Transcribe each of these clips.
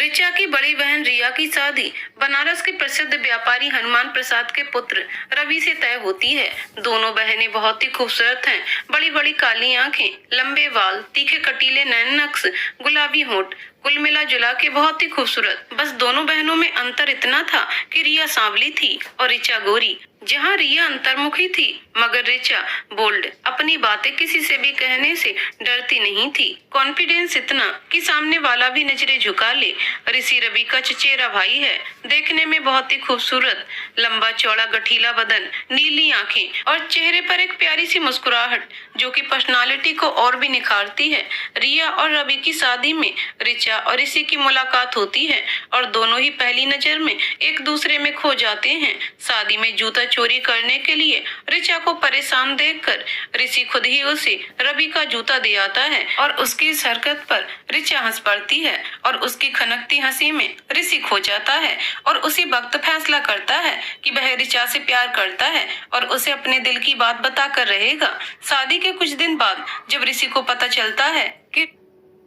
ऋचा की बड़ी बहन रिया की शादी बनारस के प्रसिद्ध व्यापारी हनुमान प्रसाद के पुत्र रवि से तय होती है। दोनों बहनें बहुत ही खूबसूरत हैं। बड़ी बड़ी काली आंखें, लंबे बाल, तीखे कटीले नैन नक्श, गुलाबी होंठ, कुल मिला जुला के बहुत ही खूबसूरत। बस दोनों बहनों में अंतर इतना था कि रिया सांवली थी और ऋचा गोरी। जहाँ रिया अंतर्मुखी थी मगर ऋचा बोल्ड, अपनी बातें किसी से भी कहने से डरती नहीं थी। कॉन्फिडेंस इतना कि सामने वाला भी नजरें झुका ले। ऋषि रवि का चचेरा भाई है, देखने में बहुत ही खूबसूरत, लंबा चौड़ा गठीला बदन, नीली आंखें और चेहरे पर एक प्यारी सी मुस्कुराहट जो कि पर्सनालिटी को और भी निखारती है। रिया और रवि की शादी में ऋचा और ऋषि की मुलाकात होती है और दोनों ही पहली नजर में एक दूसरे में खो जाते हैं। शादी में जूता चोरी करने के लिए ऋचा को परेशान देखकर ऋषि खुद ही उसे रवि का जूता दे आता है और उसकी इस हरकत पर ऋचा हंस पड़ती है और उसकी खनकती हंसी में ऋषि खो जाता है और उसी वक्त फैसला करता है कि वह ऋचा से प्यार करता है और उसे अपने दिल की बात बताकर रहेगा। शादी के कुछ दिन बाद जब ऋषि को पता चलता है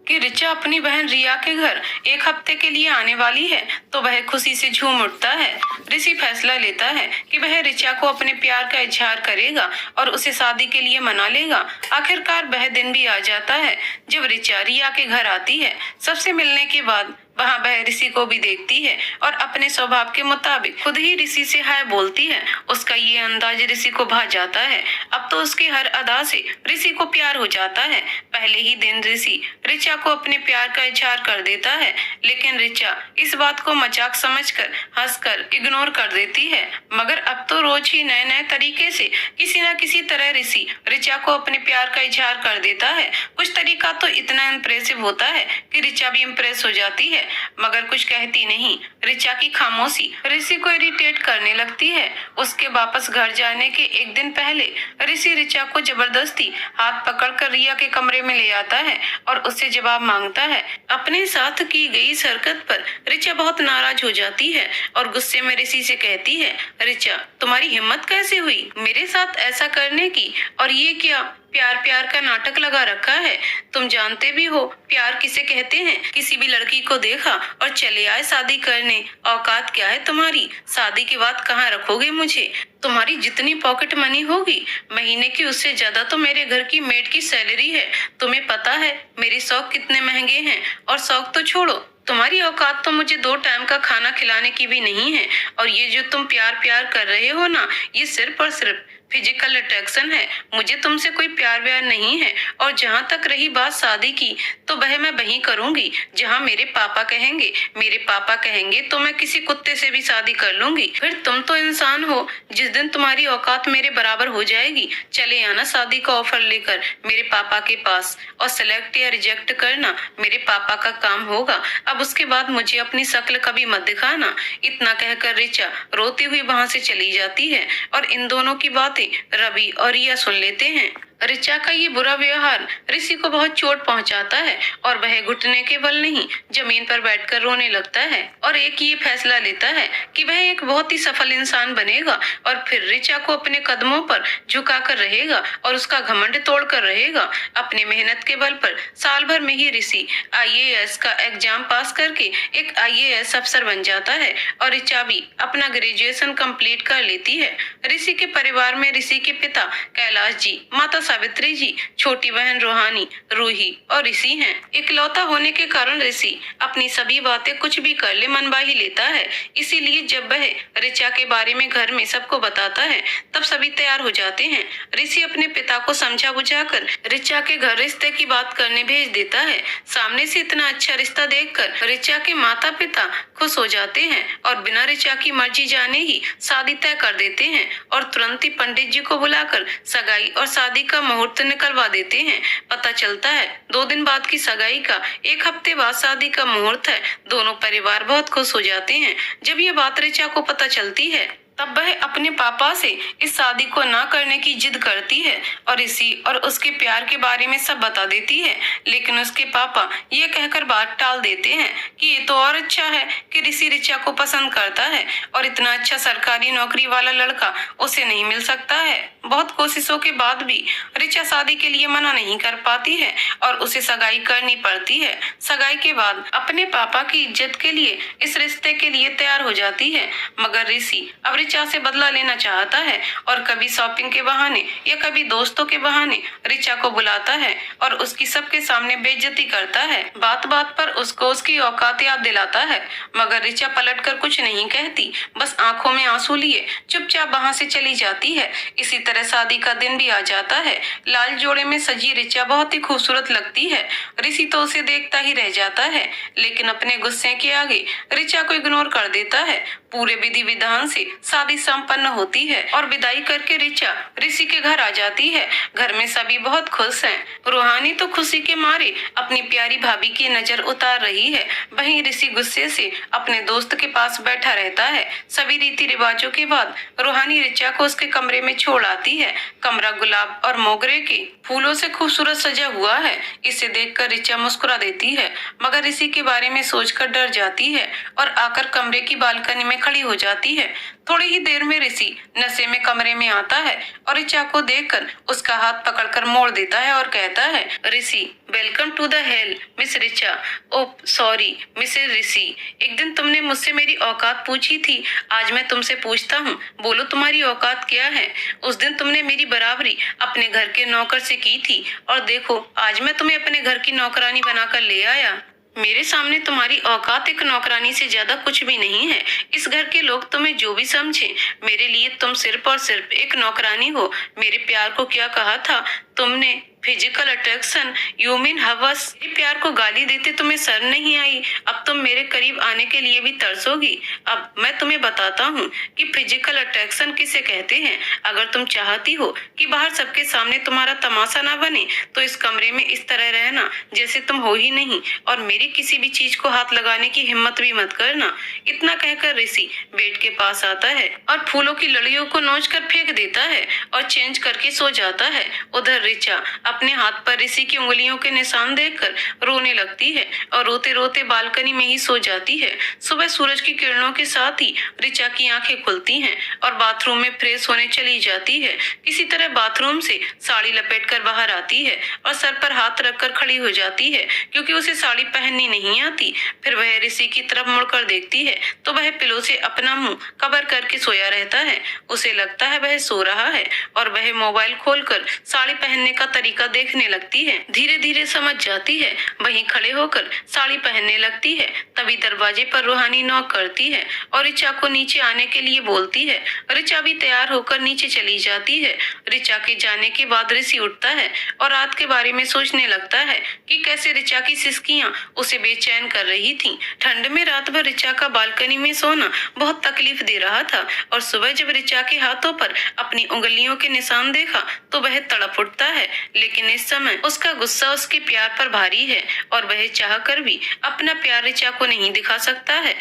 कि ऋचा अपनी बहन रिया के घर एक हफ्ते के लिए आने वाली है तो वह खुशी से झूम उठता है। ऋषि फैसला लेता है कि वह ऋचा को अपने प्यार का इजहार करेगा और उसे शादी के लिए मना लेगा। आखिरकार वह दिन भी आ जाता है जब ऋचा रिया के घर आती है। सबसे मिलने के बाद वहाँ वह ऋषि को भी देखती है और अपने स्वभाव के मुताबिक खुद ही ऋषि से हाय बोलती है। उसका ये अंदाज ऋषि को भा जाता है। अब तो उसके हर अदा से ऋषि को प्यार हो जाता है। पहले ही दिन ऋषि ऋचा को अपने प्यार का इजहार कर देता है, लेकिन ऋचा इस बात को मजाक समझकर हंसकर इग्नोर कर देती है। मगर अब तो रोज ही नए नए तरीके से किसी न किसी तरह ऋषि ऋचा को अपने प्यार का इजहार कर देता है। कुछ तरीका तो इतना इम्प्रेसिव होता है कि ऋचा भी इम्प्रेस हो जाती है मगर कुछ कहती नहीं। ऋचा की खामोशी ऋषि को इरिटेट करने लगती है। उसके वापस घर जाने के एक दिन पहले ऋषि ऋचा को जबरदस्ती हाथ पकड़कर रिया के कमरे में ले आता है और उससे जवाब मांगता है। अपने साथ की गई इस हरकत पर ऋचा बहुत नाराज हो जाती है और गुस्से में ऋषि से कहती है, ऋचा तुम्हारी हिम्मत कैसे हुई मेरे साथ ऐसा करने की, और ये क्या प्यार प्यार का नाटक लगा रखा है। तुम जानते भी हो प्यार किसे कहते हैं। किसी भी लड़की को देखा और चले आए शादी करने। औकात क्या है तुम्हारी, शादी के बाद कहाँ रखोगे मुझे। तुम्हारी जितनी पॉकेट मनी होगी महीने की उससे ज्यादा तो मेरे घर की मेड की सैलरी है। तुम्हें पता है मेरे शौक कितने महंगे हैं, और शौक तो छोड़ो, तुम्हारी औकात तो मुझे 2 टाइम का खाना खिलाने की भी नहीं है। और ये जो तुम प्यार प्यार कर रहे हो ना, ये सिर्फ और सिर्फ फिजिकल अट्रैक्शन है। मुझे तुमसे कोई प्यार व्यार नहीं है। और जहाँ तक रही बात शादी की, तो वह मैं वहीं करूंगी जहाँ मेरे पापा कहेंगे। मेरे पापा कहेंगे तो मैं किसी कुत्ते से भी शादी कर लूंगी। फिर तुम तो इंसान हो, जिस दिन तुम्हारी औकात मेरे बराबर हो जाएगी चले आना शादी का ऑफर लेकर मेरे पापा के पास, और सिलेक्ट या रिजेक्ट करना मेरे पापा का काम होगा। अब उसके बाद मुझे अपनी शक्ल कभी मत दिखाना। इतना कहकर ऋचा रोती हुई वहाँ से चली जाती है और इन दोनों की बातें रवि और रिया सुन लेते हैं। ऋचा का ये बुरा व्यवहार ऋषि को बहुत चोट पहुंचाता है और वह घुटने के बल नहीं जमीन पर बैठकर रोने लगता है और एक ये फैसला लेता है कि वह एक बहुत ही सफल इंसान बनेगा और फिर ऋचा को अपने कदमों पर झुकाकर रहेगा और उसका घमंड तोड़कर रहेगा। अपने मेहनत के बल पर साल भर में ही ऋषि IAS का एग्जाम पास करके एक IAS अफसर बन जाता है और ऋचा भी अपना ग्रेजुएशन कंप्लीट कर लेती है। ऋषि के परिवार में ऋषि के पिता कैलाश जी, माता सावित्री जी, छोटी बहन रोहानी, रूही और ऋषि हैं। इकलौता होने के कारण ऋषि अपनी सभी बातें कुछ भी कर ले मनवा ही लेता है। इसीलिए जब वह ऋचा के बारे में घर में सबको बताता है तब सभी तैयार हो जाते हैं। ऋषि अपने पिता को समझा बुझाकर ऋचा के घर रिश्ते की बात करने भेज देता है। सामने से इतना अच्छा रिश्ता देखकर ऋचा के माता पिता खुश हो जाते हैं और बिना ऋचा की मर्जी जाने ही शादी तय कर देते हैं और तुरंत ही पंडित जी को बुलाकर सगाई और शादी का मुहूर्त निकलवा देते हैं। पता चलता है 2 दिन बाद की सगाई का 1 हफ्ते बाद शादी का मुहूर्त है। दोनों परिवार बहुत खुश हो जाते हैं। जब ये बात ऋचा को पता चलती है तब वह अपने पापा से इस शादी को ना करने की जिद करती है और ऋषि और उसके प्यार के बारे में सब बता देती है। लेकिन उसके पापा ये कहकर बात टाल देते हैं कि ये तो और अच्छा है कि ऋषि ऋचा को पसंद करता है और इतना अच्छा सरकारी नौकरी वाला लड़का उसे नहीं मिल सकता है। बहुत कोशिशों के बाद भी ऋचा शादी के लिए मना नहीं कर पाती है और उसे सगाई करनी पड़ती है। सगाई के बाद अपने पापा की इज्जत के लिए इस रिश्ते के लिए तैयार हो जाती है, मगर ऋषि अब ऋचा से बदला लेना चाहता है और कभी शॉपिंग के बहाने या कभी दोस्तों के बहाने ऋचा को बुलाता है और उसकी सबके सामने बेइज्जती करता है। बात बात पर उसको उसकी औकात याद दिलाता है, मगर ऋचा पलटकर कुछ नहीं कहती, बस आंखों में आंसू लिए चुपचाप वहां से चली जाती है। इसी तरह शादी का दिन भी आ जाता है। लाल जोड़े में सजी ऋचा बहुत ही खूबसूरत लगती है। ऋषि तो उसे देखता ही रह जाता है, लेकिन अपने गुस्से के आगे ऋचा को इग्नोर कर देता है। पूरे विधि विधान से शादी संपन्न होती है और विदाई करके ऋचा ऋषि के घर आ जाती है। घर में सभी बहुत खुश हैं। रूहानी तो खुशी के मारे अपनी प्यारी भाभी की नजर उतार रही है, वहीं ऋषि गुस्से से अपने दोस्त के पास बैठा रहता है। सभी रीति रिवाजों के बाद रूहानी ऋचा को उसके कमरे में छोड़ आती है। कमरा गुलाब और मोगरे के फूलों से खूबसूरत सजा हुआ है। इसे देखकर ऋचा मुस्कुरा देती है, मगर ऋषि के बारे में सोचकर डर जाती है और आकर कमरे की बालकनी में खड़ी हो जाती है। थोड़ी ही देर में ऋषि नशे में कमरे में आता है और ऋचा को देखकर उसका हाथ पकड़कर मोड़ देता है और कहता है, Rishi welcome to the hell miss Richa. Oh sorry Mrs Rishi, एक दिन तुमने मुझसे मेरी औकात पूछी थी, आज मैं तुमसे पूछता हूँ, बोलो तुम्हारी औकात क्या है। उस दिन तुमने मेरी बराबरी अपने घर के नौकर से की थी और देखो आज मैं तुम्हें अपने घर की नौकरानी बनाकर ले आया। मेरे सामने तुम्हारी औकात एक नौकरानी से ज्यादा कुछ भी नहीं है। इस घर के लोग तुम्हें जो भी समझे, मेरे लिए तुम सिर्फ और सिर्फ एक नौकरानी हो। मेरे प्यार को क्या कहा था तुमने? फिजिकल अट्रैक्शन, यू मीन हवस। मेरे प्यार को गाली देते तुम्हें शर्म नहीं आई? अब तुम मेरे करीब आने के लिए भी तरसोगी। अब मैं तुम्हें बताता हूँ कि फिजिकल अट्रैक्शन किसे कहते हैं। अगर तुम चाहती हो कि बाहर सबके सामने तुम्हारा तमाशा ना बने, तो इस कमरे में इस तरह रहना जैसे तुम हो ही नहीं और मेरी किसी भी चीज को हाथ लगाने की हिम्मत भी मत करना। इतना कहकर ऋषि बेड के पास आता है और फूलों की लड़ियों को नोच कर फेंक देता है और चेंज करके सो जाता है। उधर ऋचा अपने हाथ पर ऋषि की उंगलियों के निशान देखकर रोने लगती है और रोते रोते बालकनी में ही सो जाती है। सुबह सूरज की किरणों के साथ ही ऋचा की आंखें खुलती हैं और बाथरूम में फ्रेश होने चली जाती है। किसी तरह बाथरूम से साड़ी लपेटकर बाहर आती है और सर पर हाथ रखकर खड़ी हो जाती है, क्योंकि उसे साड़ी पहननी नहीं आती। फिर वह ऋषि की तरफ मुड़कर देखती है तो वह पिलो से अपना मुंह कवर करके सोया रहता है। उसे लगता है वह सो रहा है और वह मोबाइल खोलकर साड़ी पहनने का तरीका देखने लगती है। धीरे धीरे समझ जाती है, वहीं खड़े होकर साड़ी पहनने लगती है। तभी दरवाजे पर रूहानी नॉक करती है और ऋचा को नीचे आने के लिए बोलती है। ऋचा भी तैयार होकर नीचे चली जाती है। ऋचा के जाने के बाद ऋषि उठता है और रात के बारे में सोचने लगता है कि कैसे ऋचा की सिसकियां उसे बेचैन कर रही थी। ठंड में रात भर ऋचा का बालकनी में सोना बहुत तकलीफ दे रहा था और सुबह जब ऋचा के हाथों पर अपनी उंगलियों के निशान देखा तो वह तड़प उठता है। लेकिन इस समय उसका गुस्सा उसके प्यार पर भारी है और वह चाहकर भी अपना प्यार ऋचा को नहीं दिखा सकता है,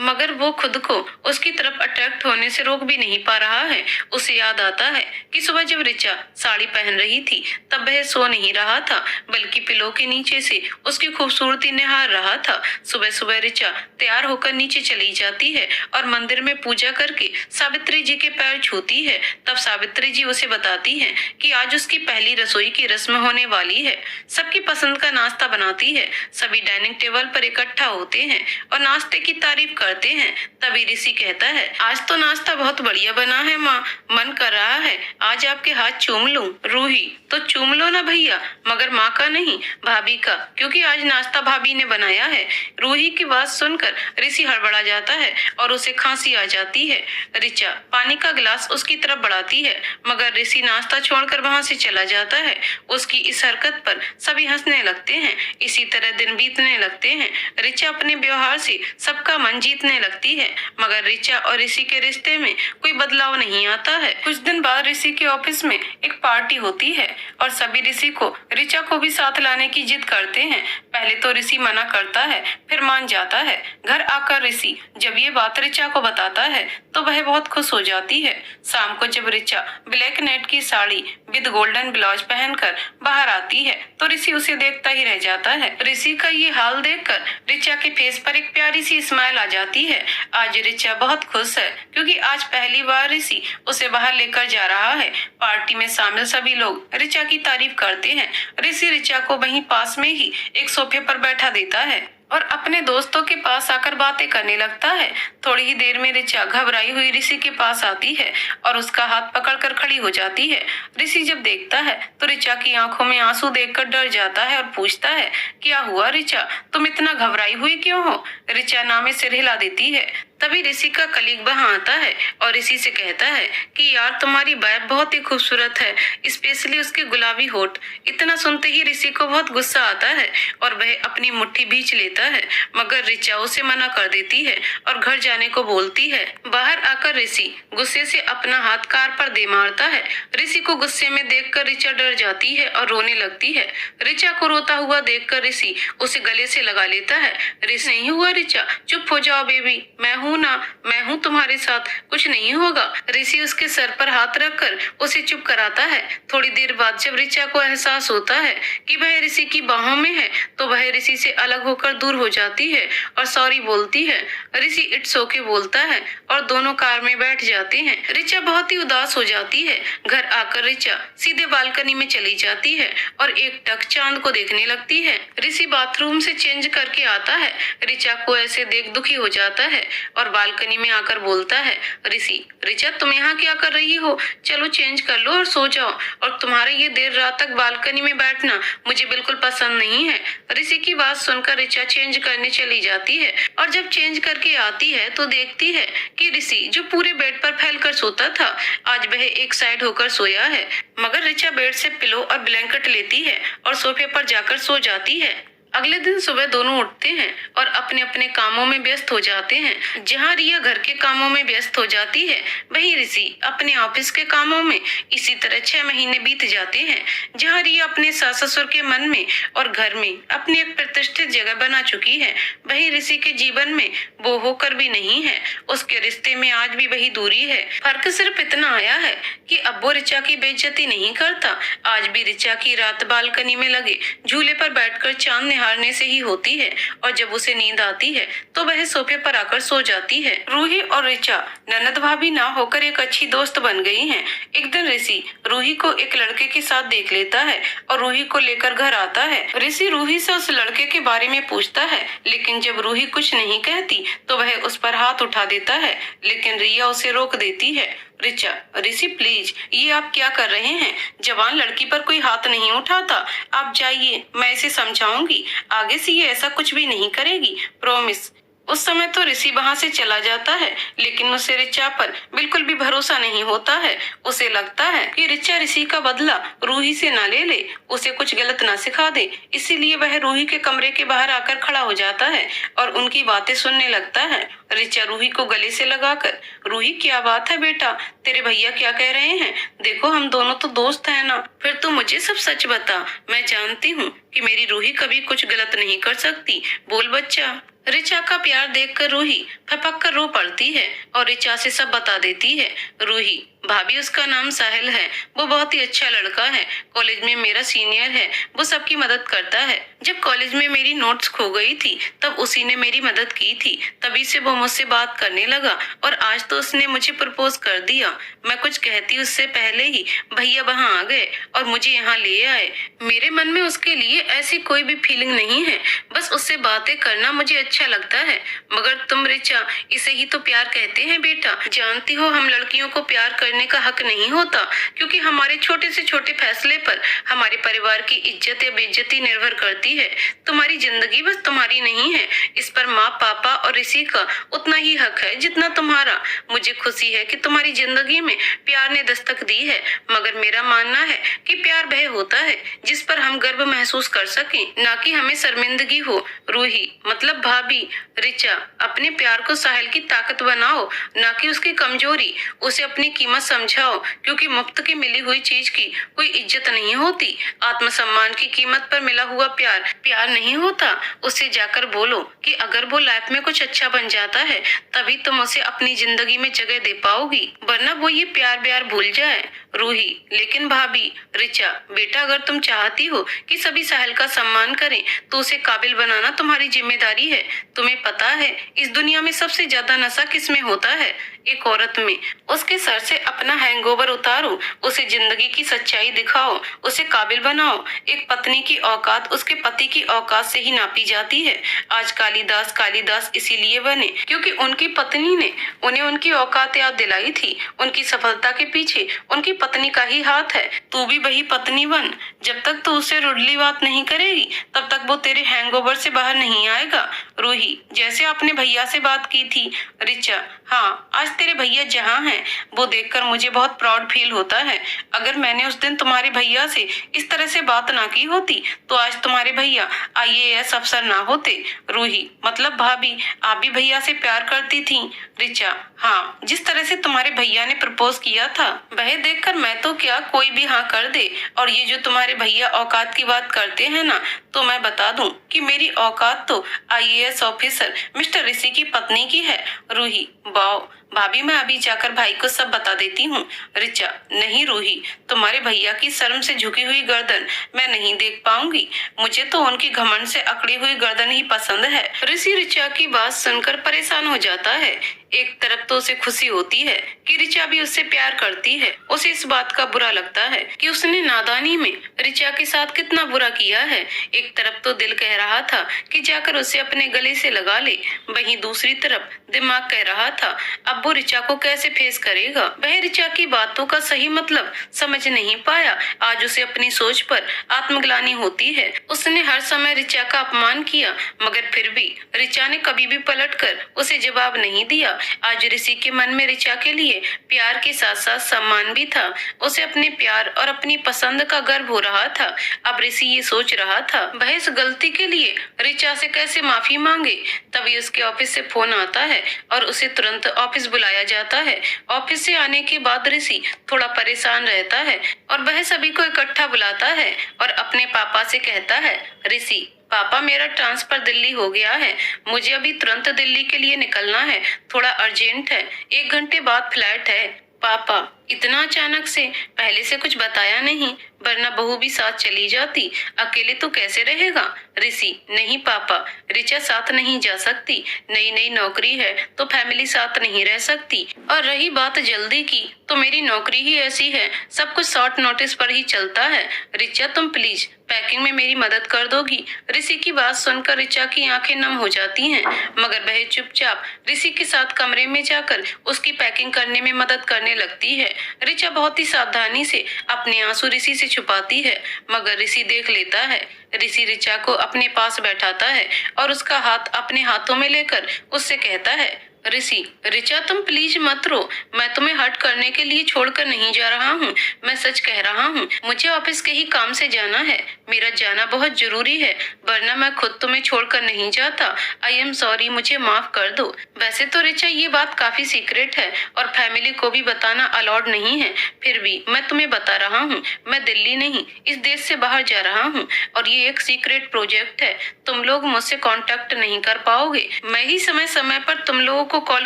मगर वो खुद को उसकी तरफ अट्रैक्ट होने से रोक भी नहीं पा रहा है। उसे याद आता है कि सुबह जब ऋचा साड़ी पहन रही थी तब वह सो नहीं रहा था, बल्कि पिलो के नीचे से उसकी खूबसूरती निहार रहा था। सुबह सुबह ऋचा तैयार होकर नीचे चली जाती है और मंदिर में पूजा करके सावित्री जी के पैर छूती है। तब सावित्री जी उसे बताती है कि आज उसकी पहली रसोई की रस्म होने वाली है। सबकी पसंद का नाश्ता बनाती है। सभी डाइनिंग टेबल पर इकट्ठा होते हैं और नाश्ते की तारीफ करते हैं। तभी ऋषि कहता है, आज तो नाश्ता बहुत बढ़िया बना है माँ, मन कर रहा है आज आपके हाथ चूम लूं। रूही, तो चूम लो ना भैया, मगर माँ का नहीं, भाभी का, क्योंकि आज नाश्ता भाभी ने बनाया है। रूही की बात सुनकर ऋषि हड़बड़ा जाता है और उसे खांसी आ जाती है। ऋचा पानी का गिलास उसकी तरफ बढ़ाती है, मगर ऋषि नाश्ता छोड़कर वहां से चला जाता है। उसकी इस हरकत पर सभी हंसने लगते हैं। इसी तरह दिन बीतने लगते हैं। ऋचा अपने व्यवहार से सबका मन जीत बीतने लगती है, मगर ऋचा और ऋषि के रिश्ते में कोई बदलाव नहीं आता है। कुछ दिन बाद ऋषि के ऑफिस में एक पार्टी होती है और सभी ऋषि को ऋचा को भी साथ लाने की जिद करते हैं। पहले तो ऋषि मना करता है, फिर मान जाता है। घर आकर ऋषि जब ये बात ऋचा को बताता है तो वह बहुत खुश हो जाती है। शाम को जब ऋचा ब्लैक नेट की साड़ी विद गोल्डन ब्लाउज पहनकर बाहर आती है तो ऋषि उसे देखता ही रह जाता है। ऋषि का ये हाल देखकर ऋचा के फेस पर एक प्यारी सी स्माइल आ जाती है। आज ऋचा बहुत खुश है क्योंकि आज पहली बार ऋषि उसे बाहर लेकर जा रहा है। पार्टी में शामिल सभी लोग ऋचा की तारीफ करते हैं। ऋषि ऋचा को वहीं पास में ही एक सोफे पर बैठा देता है और अपने दोस्तों के पास आकर बातें करने लगता है। थोड़ी ही देर में ऋचा घबराई हुई ऋषि के पास आती है और उसका हाथ पकड़कर खड़ी हो जाती है। ऋषि जब देखता है तो ऋचा की आंखों में आंसू देखकर डर जाता है और पूछता है, क्या हुआ ऋचा, तुम इतना घबराई हुई क्यों हो? ऋचा नामे सिर हिला देती है। तभी ऋषि का कलीग वहाँ आता है और ऋषि से कहता है कि यार तुम्हारी वाइफ बहुत ही खूबसूरत है, स्पेशली उसके गुलाबी होठ। इतना सुनते ही ऋषि को बहुत गुस्सा आता है और वह अपनी मुट्ठी भींच लेता है, मगर ऋचा उसे मना कर देती है और घर जाने को बोलती है। बाहर आकर ऋषि गुस्से से अपना हाथ कार पर दे मारता है। ऋषि को गुस्से में देखकर ऋचा डर जाती है और रोने लगती है। ऋचा को रोता हुआ देखकर ऋषि उसे गले से लगा लेता है। ऋषि, नहीं हुआ ऋचा, चुप हो जाओ बेबी, मैं हूँ ना, मैं हूँ तुम्हारे साथ, कुछ नहीं होगा। ऋषि उसके सर पर हाथ रखकर उसे चुप कराता है। थोड़ी देर बाद जब ऋचा को एहसास होता है कि वह ऋषि की बाहों में है तो वह ऋषि से अलग होकर दूर हो जाती है और सॉरी बोलती है। ऋषि इट्स ओके बोलता है और दोनों कार में बैठ जाते हैं। ऋचा बहुत ही उदास हो जाती है। घर आकर ऋचा सीधे बालकनी में चली जाती है और एक टक चांद को देखने लगती है। ऋषि बाथरूम से चेंज करके आता है। ऋचा को ऐसे देख दुखी हो जाता है और बालकनी में आकर बोलता है, ऋषि, ऋचा तुम यहाँ क्या कर रही हो? चलो चेंज कर लो और सो जाओ, और तुम्हारे ये देर रात तक बालकनी में बैठना मुझे बिल्कुल पसंद नहीं है। ऋषि की बात सुनकर ऋचा चेंज करने चली जाती है और जब चेंज करके आती है तो देखती है कि ऋषि जो पूरे बेड पर फैलकर सोता था आज वह एक साइड होकर सोया है। मगर ऋचा बेड से पिलो और ब्लैंकेट लेती है और सोफे पर जाकर सो जाती है। अगले दिन सुबह दोनों उठते हैं और अपने अपने कामों में व्यस्त हो जाते हैं। जहाँ रिया घर के कामों में व्यस्त हो जाती है वहीं ऋषि अपने ऑफिस के कामों में। इसी तरह 6 महीने बीत जाते हैं। जहाँ रिया अपने सास ससुर के मन में और घर में अपनी एक प्रतिष्ठित जगह बना चुकी है, वहीं ऋषि के जीवन में वो होकर भी नहीं है। उसके रिश्ते में आज भी वही दूरी है। फर्क सिर्फ इतना आया है कि अब वो ऋचा की बेइज्जती नहीं करता। आज भी ऋचा की रात बालकनी में लगे झूले पर बैठकर चांद हारने से ही होती है और जब उसे नींद आती है तो वह सोफे पर आकर सो जाती है। रूही और ऋचा ननद भाभी ना होकर एक अच्छी दोस्त बन गई हैं। एक दिन ऋषि रूही को एक लड़के के साथ देख लेता है और रूही को लेकर घर आता है। ऋषि रूही से उस लड़के के बारे में पूछता है, लेकिन जब रूही कुछ नहीं कहती तो वह उस पर हाथ उठा देता है, लेकिन रिया उसे रोक देती है। ऋचा, ऋषि प्लीज, ये आप क्या कर रहे हैं? जवान लड़की पर कोई हाथ नहीं उठाता। आप जाइए, मैं इसे समझाऊंगी, आगे से ये ऐसा कुछ भी नहीं करेगी, प्रॉमिस। उस समय तो ऋषि वहां से चला जाता है, लेकिन उसे ऋचा पर बिल्कुल भी भरोसा नहीं होता है। उसे लगता है कि ऋचा ऋषि का बदला रूही से ना ले ले, उसे कुछ गलत ना सिखा दे। इसीलिए वह रूही के कमरे के बाहर आकर खड़ा हो जाता है और उनकी बातें सुनने लगता है। ऋचा रूही को गले से लगाकर, रूही क्या बात है बेटा, तेरे भैया क्या कह रहे हैं? देखो हम दोनों तो दोस्त हैं ना। फिर तो मुझे सब सच बता, मैं जानती हूँ कि मेरी रूही कभी कुछ गलत नहीं कर सकती, बोल बच्चा। ऋचा का प्यार देखकर रूही फपक कर रो पड़ती है और ऋचा से सब बता देती है। रूही, भाभी उसका नाम साहिल है, वो बहुत ही अच्छा लड़का है, कॉलेज में मेरा सीनियर है, वो सबकी मदद करता है। जब कॉलेज में मेरी नोट्स खो गई थी तब उसी ने मेरी मदद की थी, तभी से वो मुझसे बात करने लगा और आज तो उसने मुझे प्रपोज कर दिया। मैं कुछ कहती उससे पहले ही भैया वहाँ आ गए और मुझे यहाँ ले आए। मेरे मन में उसके लिए ऐसी कोई भी फीलिंग नहीं है, बस उससे बातें करना मुझे अच्छा लगता है। मगर तुम ऋचा इसे ही तो प्यार कहते हैं बेटा। जानती हो हम लड़कियों को प्यार करने का हक नहीं होता, क्योंकि हमारे छोटे से छोटे फैसले पर हमारे परिवार की इज्जत या बेइज्जती निर्भर करती है। तुम्हारी जिंदगी बस तुम्हारी नहीं है, इस पर माँ पापा और ऋषि का उतना ही हक है जितना तुम्हारा। मुझे खुशी है कि तुम्हारी जिंदगी में प्यार ने दस्तक दी है, मगर मेरा मानना है कि प्यार वह होता है जिस पर हम गर्व महसूस कर सकें, ना कि हमें शर्मिंदगी हो। रूही मतलब भाभी भाभी रिचा, अपने प्यार को साहिल की ताकत बनाओ, ना कि उसकी कमजोरी। उसे अपनी कीमत समझाओ, क्योंकि मुफ्त की मिली हुई चीज की कोई इज्जत नहीं होती। आत्मसम्मान की कीमत पर मिला हुआ प्यार प्यार नहीं होता। उससे जाकर बोलो कि अगर वो लाइफ में कुछ अच्छा बन जाता है तभी तुम उसे अपनी जिंदगी में जगह दे पाओगी, वरना वो ये प्यार ब्यार भूल जाए। रूही, लेकिन भाभी रिचा, बेटा अगर तुम चाहती हो कि सभी साहिल का सम्मान करें तो उसे काबिल बनाना तुम्हारी जिम्मेदारी है। तुम्हें पता है इस दुनिया में सबसे ज्यादा नशा किस में होता है? एक औरत में। उसके सर से अपना हैंगओवर उतारो, उसे जिंदगी की सच्चाई दिखाओ, उसे काबिल बनाओ। एक पत्नी की औकात उसके पति की औकात से ही नापी जाती है। आज कालिदास कालिदास इसीलिए बने क्योंकि उनकी पत्नी ने उन्हें उनकी औकात याद दिलाई थी। उनकी सफलता के पीछे उनकी पत्नी का ही हाथ है। तू भी वही पत्नी बन। जब तक तू उससे रुडली बात नहीं करेगी तब तक वो तेरे हैंगओवर से बाहर नहीं आएगा। रूही, जैसे आपने भैया से बात की थी। रिचा, हाँ, आज तेरे भैया जहाँ हैं वो देखकर मुझे बहुत प्राउड फील होता है। अगर मैंने उस दिन तुम्हारे भैया से इस तरह से बात ना की होती तो आज तुम्हारे भैया IAS अफसर ना होते। रूही, मतलब भाभी आप भी भैया से प्यार करती थी? रिचा, हाँ, जिस तरह से तुम्हारे भैया ने प्रपोज किया था वह देखकर मैं तो क्या कोई भी हाँ कर दे। और ये जो तुम्हारे भैया औकात की बात करते हैं ना, तो मैं बता दूं कि मेरी औकात तो IAS ऑफिसर मिस्टर ऋषि की पत्नी की है। रूही, वाओ भाभी, मैं अभी जाकर भाई को सब बता देती हूँ। रिचा, नहीं रूही, तुम्हारे भैया की शर्म से झुकी हुई गर्दन मैं नहीं देख पाऊंगी। मुझे तो उनकी घमंड से अकड़ी हुई गर्दन ही पसंद है। ऋषि रिचा की बात सुनकर परेशान हो जाता है। एक तरफ तो उसे खुशी होती है कि रिचा भी उससे प्यार करती है। उसे इस बात का बुरा लगता है कि उसने नादानी में रिचा के साथ कितना बुरा किया है। एक तरफ तो दिल कह रहा था कि जाकर उसे अपने गले से लगा ले, वहीं दूसरी तरफ दिमाग कह रहा था अब वो रिचा को कैसे फेस करेगा। वह रिचा की बातों का सही मतलब समझ नहीं पाया। आज उसे अपनी सोच पर आत्मग्लानि होती है। उसने हर समय रिचा का अपमान किया, मगर फिर भी रिचा ने कभी भी पलटकर उसे जवाब नहीं दिया। आज ऋषि के मन में रिचा के लिए प्यार के साथ साथ सम्मान भी था। उसे अपने प्यार और अपनी पसंद का गर्व हो रहा था। अब ऋषि ये सोच रहा था वह इस गलती के लिए रिचा से कैसे माफी मांगे। तभी उसके ऑफिस से फोन आता है और उसे तुरंत ऑफिस बुलाया जाता है। ऑफिस से आने के बाद ऋषि थोड़ा परेशान रहता है और वह सभी को इकट्ठा बुलाता है और अपने पापा से कहता है, ऋषि पापा, मेरा ट्रांसफर दिल्ली हो गया है। मुझे अभी तुरंत दिल्ली के लिए निकलना है, थोड़ा अर्जेंट है। 1 घंटे बाद फ्लाइट है। पापा, इतना अचानक से? पहले से कुछ बताया नहीं, वरना बहू भी साथ चली जाती। अकेले तो कैसे रहेगा? ऋषि, नहीं पापा, रिचा साथ नहीं जा सकती। नई नई नौकरी है तो फैमिली साथ नहीं रह सकती। और रही बात जल्दी की, तो मेरी नौकरी ही ऐसी है, सब कुछ शॉर्ट नोटिस पर ही चलता है। रिचा, तुम प्लीज पैकिंग में मेरी मदद कर दोगी? ऋषि की बात सुनकर रिचा की आंखें नम हो जाती हैं, मगर वह चुपचाप ऋषि के साथ कमरे में जाकर उसकी पैकिंग करने में मदद करने लगती है। रिचा बहुत ही सावधानी से अपने आंसू ऋषि से छुपाती है, मगर ऋषि देख लेता है। ऋषि रिचा को अपने पास बैठाता है और उसका हाथ अपने हाथों में लेकर उससे कहता है, ऋषि, रिचा तुम प्लीज मत रो। मैं तुम्हें हर्ट करने के लिए छोड़कर नहीं जा रहा हूँ, मैं सच कह रहा हूँ। मुझे ऑफिस के ही काम से जाना है, मेरा जाना बहुत जरूरी है, वरना मैं खुद तुम्हें छोड़कर नहीं जाता। आई एम सॉरी, मुझे माफ कर दो। वैसे तो रिचा ये बात काफी सीक्रेट है और फैमिली को भी बताना अलाउड नहीं है, फिर भी मैं तुम्हें बता रहा हूँ। मैं दिल्ली नहीं, इस देश से बाहर जा रहा हूँ और ये एक सीक्रेट प्रोजेक्ट है। तुम लोग मुझसे कांटेक्ट नहीं कर पाओगे। मैं ही समय समय पर तुम लोगों को कॉल